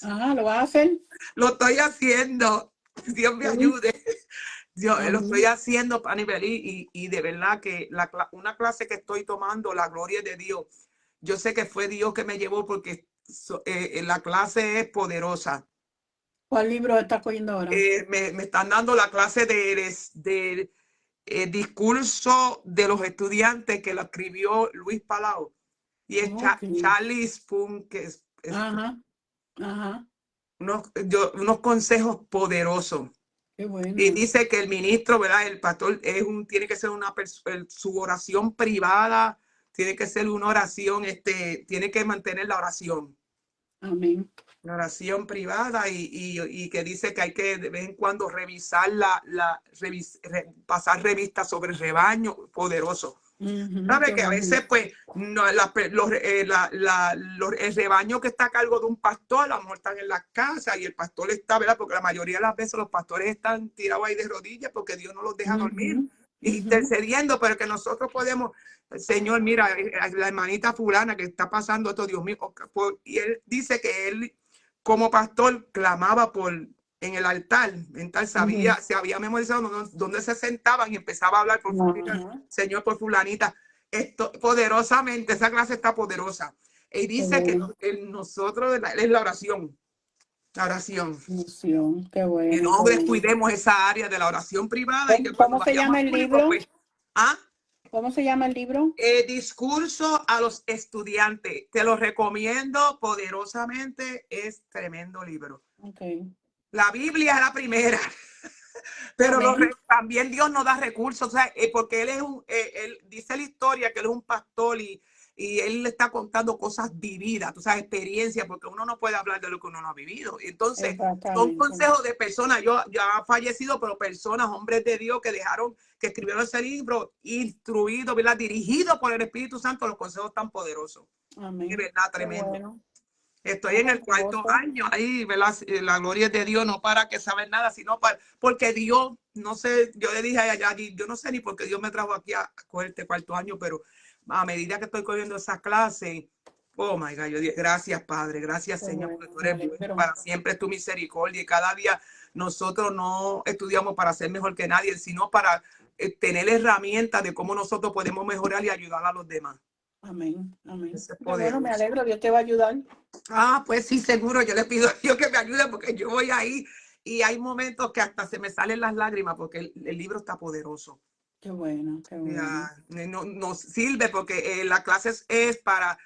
¿Lo vas a hacer? Lo estoy haciendo. Dios me ayude. Yo lo estoy haciendo, Panibelí, y de verdad que una clase que estoy tomando, la gloria de Dios. Yo sé que fue Dios que me llevó, porque la clase es poderosa. ¿Cuál libro estás cogiendo ahora? Me están dando la clase de discurso de los estudiantes, que lo escribió Luis Palau. Y es Charlie Spoon, que es unos consejos poderosos. Qué bueno. Y dice que el ministro, ¿verdad? El pastor tiene que ser su oración privada, tiene que ser una oración, tiene que mantener la oración. Amén. La oración privada, y que dice que hay que de vez en cuando revisar pasar revistas sobre el rebaño poderoso. ¿Sabe? Que a veces, pues, el rebaño que está a cargo de un pastor, a lo mejor están en las casas, y el pastor está, ¿verdad? Porque la mayoría de las veces los pastores están tirados ahí de rodillas, porque Dios no los deja dormir, intercediendo, pero que nosotros podemos, Señor, mira, la hermanita fulana que está pasando esto, Dios mío, y él dice que él, como pastor, clamaba en el altar, se había memorizado donde se sentaban, y empezaba a hablar por Señor, por fulanita. Esto poderosamente, esa clase está poderosa. Y dice que nosotros es la oración. La oración. Emoción, qué Que bueno, no qué bueno. descuidemos esa área de la oración privada y que cuando ¿Cómo se vayamos llama al el público, libro? pues, ah, ¿Cómo se llama el libro? discurso a los estudiantes. Te lo recomiendo poderosamente. Es tremendo libro. Okay. La Biblia es la primera, pero Amén. también Dios nos da recursos, o sea, porque él dice la historia que él es un pastor y él le está contando cosas vividas, tú sabes, experiencias, porque uno no puede hablar de lo que uno no ha vivido. Entonces, son Exactamente. consejos de personas, yo ya ha fallecido, pero personas, hombres de Dios que escribieron ese libro, instruido, ¿verdad? Dirigido por el Espíritu Santo, los consejos tan poderosos. De Amén. verdad, Qué tremendo. bueno. Estoy en Bueno, el me cuarto gozo. año ahí, ¿verdad? La gloria es de Dios, no para que saber nada, sino para, porque Dios, no sé, yo le dije a ella, yo no sé ni por qué Dios me trajo aquí a coger este cuarto año, pero a medida que estoy cogiendo esa clase, oh my God, yo dije, gracias Padre, gracias Qué Señor, bueno, porque tú me eres bueno, alegro. para siempre es tu misericordia y cada día nosotros no estudiamos para ser mejor que nadie, sino para tener herramientas de cómo nosotros podemos mejorar y ayudar a los demás. Amén, amén. Eso es Qué bueno, me poderoso. alegro. Dios te va a ayudar. Pues sí, seguro, yo le pido a Dios que me ayude porque yo voy ahí y hay momentos que hasta se me salen las lágrimas porque el libro está poderoso. Qué bueno, qué bueno. Ya, no, nos sirve porque la clase es para,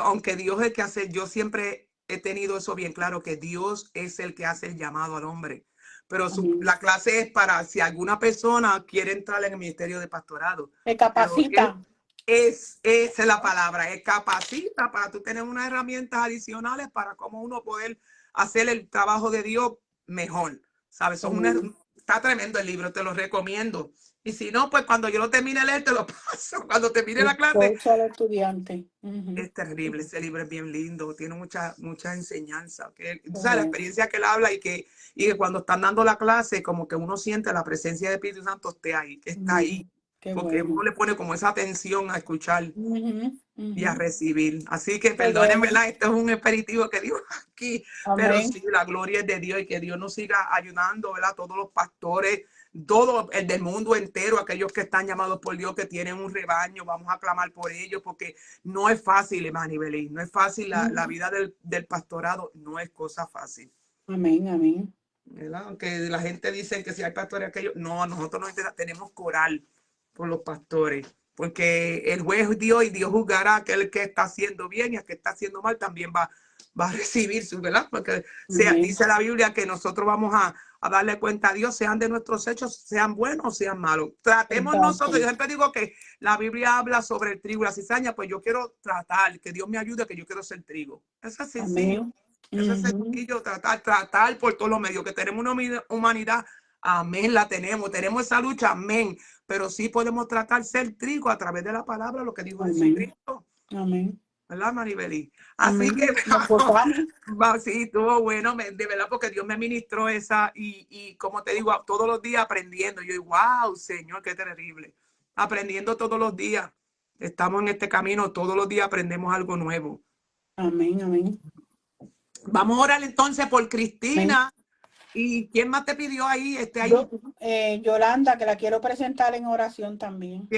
aunque Dios es el que hace, yo siempre he tenido eso bien claro, que Dios es el que hace el llamado al hombre. Pero Amén. la clase es para si alguna persona quiere entrar en el ministerio de pastorado. Te Pero capacita. esa es la palabra, es capacita para tú tener unas herramientas adicionales para cómo uno poder hacer el trabajo de Dios mejor. ¿Sabes? Qué bueno. Está tremendo el libro, te lo recomiendo. Y si no, pues cuando yo lo termine de leer, te lo paso. Cuando termine la clase, Discurso al estudiante. Ujú. es terrible. Ese libro es bien lindo, tiene mucha enseñanza. Tú Qué sabes, la bueno. experiencia que él habla y que cuando están dando la clase, como que uno siente la presencia del Espíritu Santo esté ahí, que está ahí. Ujú. Qué Porque bueno. uno le pone como esa atención a escuchar Ujú, y a ujú. recibir. Así que Qué perdonen, bueno. ¿verdad? Esto es un aperitivo que Dios aquí, pero Amén. sí, la gloria es de Dios y que Dios nos siga ayudando, ¿verdad? Todos los pastores, todo el del mundo entero, aquellos que están llamados por Dios, que tienen un rebaño, vamos a clamar por ellos, porque no es fácil, Emanibelí, no es fácil la Ujú. vida del pastorado, no es cosa fácil. Amén, amén. ¿Verdad? Aunque la gente dice que si hay pastores aquellos, no, nosotros no tenemos coral por los pastores, porque el juez es Dios y Dios juzgará a aquel que está haciendo bien y a que está haciendo mal también va a recibir su, ¿verdad? Porque Amén. dice la Biblia que nosotros vamos a darle cuenta a Dios, sean de nuestros hechos, sean buenos o sean malos. Tratemos Exacto. nosotros, yo siempre digo que la Biblia habla sobre el trigo y la cizaña, pues yo quiero tratar, que Dios me ayude, que yo quiero ser trigo. Eso es sencillo. Amén. Eso es Ujú. sencillo, tratar por todos los medios, que tenemos una humanidad, amén, la tenemos esa lucha, amén, pero sí podemos tratar ser trigo a través de la palabra, lo que dijo Amén. Jesucristo, Amén. ¿verdad, Maribelí? Así que Amén. Nos gozamos. sí, estuvo bueno, de verdad, porque Dios me ministró esa y como te digo, todos los días aprendiendo, yo digo, wow, Señor, qué terrible, aprendiendo todos los días, estamos en este camino, todos los días aprendemos algo nuevo. Amén, amén. Vamos a orar entonces por Amén. Cristina. ¿Y quién más te pidió ahí? Yo, Yolanda, que la quiero presentar en oración también.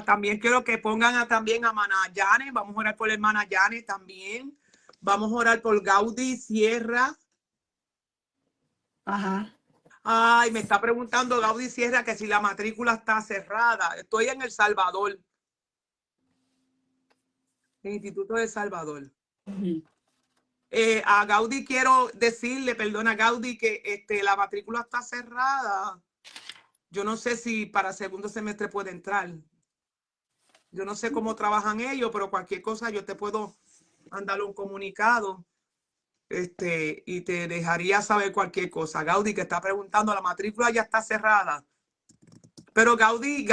También quiero que pongan también a Manayane. Vamos a orar por el Manayane también. Vamos a orar por Gaudí Sierra. Ajá. Ay, me está preguntando Gaudí Sierra que si la matrícula está cerrada. Estoy en El Salvador, el Instituto de El Salvador. Ujú. A Gaudí quiero decirle, perdona Gaudí, que la matrícula está cerrada. Yo no sé si para segundo semestre puede entrar. Yo no sé cómo trabajan ellos, pero cualquier cosa yo te puedo mandar un comunicado, y te dejaría saber cualquier cosa. Gaudí, que está preguntando, la matrícula ya está cerrada. Pero Gaudí,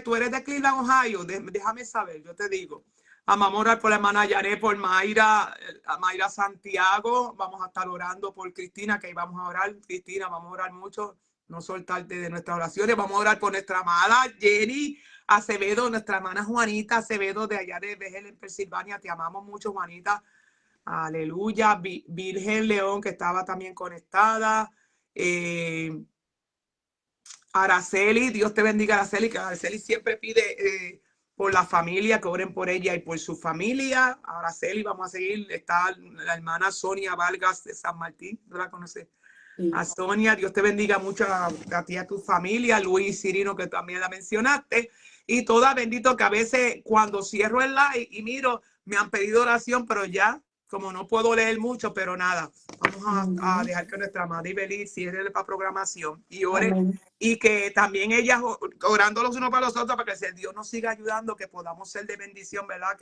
tú eres de Cleveland, Ohio. Déjame saber, yo te digo. Vamos a orar por la hermana Yané, por Mayra Santiago. Vamos a estar orando por Cristina, que ahí vamos a orar. Cristina, vamos a orar mucho. No soltarte de nuestras oraciones. Vamos a orar por nuestra amada Jenny Acevedo, nuestra hermana Juanita Acevedo de allá de Bethel, en Pensilvania. Te amamos mucho, Juanita. Aleluya. Virgen León, que estaba también conectada. Araceli, Dios te bendiga, Araceli, que Araceli siempre pide por por la familia, que oren por ella y por su familia. Araceli, vamos a seguir. Está la hermana Sonia Vargas de San Martín, ¿no la conoces? Sí. A Sonia, Dios te bendiga mucho a ti y a tu familia, Luis Cirino, que también la mencionaste, y toda bendito que a veces cuando cierro el live y miro, me han pedido oración, pero ya, como no puedo leer mucho, pero nada, vamos a dejar que nuestra madre Ibelí cierre la programación y ore. Amén. Y que también ellas orando los unos para los otros, para que el Dios nos siga ayudando, que podamos ser de bendición, ¿verdad?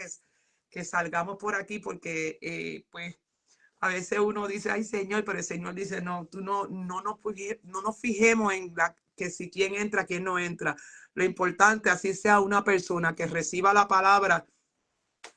Que salgamos por aquí, porque pues a veces uno dice, ay Señor, pero el Señor dice, no, tú no nos fijemos en que si quién entra, quién no entra. Lo importante, así sea una persona que reciba la palabra.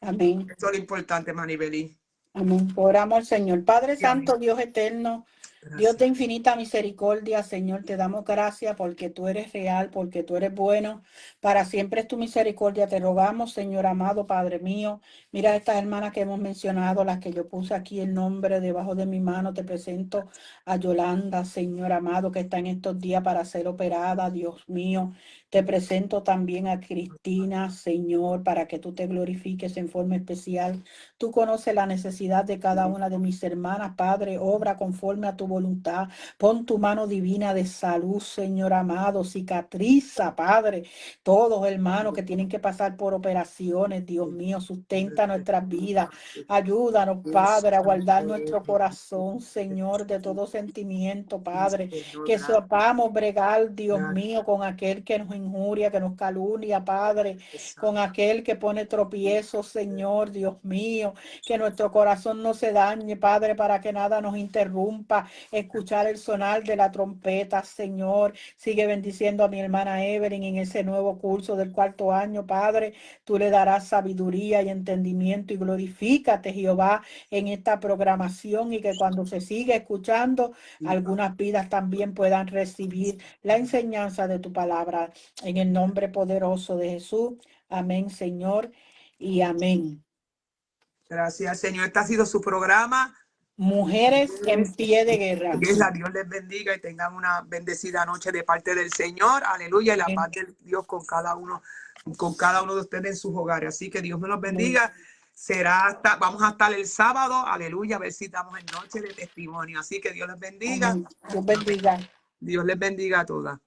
Amén. Eso es lo importante, Manibelí. Amén. Oramos al Señor. Padre Santo, Amén. Dios eterno, Gracias. Dios de infinita misericordia, Señor, te damos gracias porque tú eres real, porque tú eres bueno. Para siempre es tu misericordia. Te rogamos, Señor amado, Padre mío. Mira a estas hermanas que hemos mencionado, las que yo puse aquí el nombre debajo de mi mano. Te presento a Yolanda, Señor amado, que está en estos días para ser operada, Dios mío. Te presento también a Cristina, Señor, para que tú te glorifiques en forma especial. Tú conoces la necesidad de cada una de mis hermanas, Padre. Obra conforme a tu voluntad. Pon tu mano divina de salud, Señor amado. Cicatriza, Padre. Todos, hermanos, que tienen que pasar por operaciones, Dios mío, sustenta nuestras vidas. Ayúdanos, Padre, a guardar nuestro corazón, Señor, de todo sentimiento, Padre. Que sepamos bregar, Dios mío, con aquel que nos injuria, que nos calumnia, Padre. Con aquel que pone tropiezos, Señor, Dios mío. Que nuestro corazón no se dañe, Padre, para que nada nos interrumpa. Escuchar el sonar de la trompeta, Señor. Sigue bendiciendo a mi hermana Evelyn en ese nuevo curso del 4º año, Padre. Tú le darás sabiduría y entendimiento y glorifícate, Jehová, en esta programación y que cuando se siga escuchando, algunas vidas también puedan recibir la enseñanza de tu palabra. En el nombre poderoso de Jesús. Amén, Señor, y amén. Gracias, Señor. Este ha sido su programa. Mujeres en pie de guerra. Dios les bendiga y tengan una bendecida noche de parte del Señor. Aleluya. Y la paz de Dios con cada uno de ustedes en sus hogares. Así que Dios me los bendiga. Vamos a estar el sábado. Aleluya. A ver si estamos en noche de testimonio. Así que Dios les bendiga. Amén. Dios bendiga. Dios les bendiga a todas.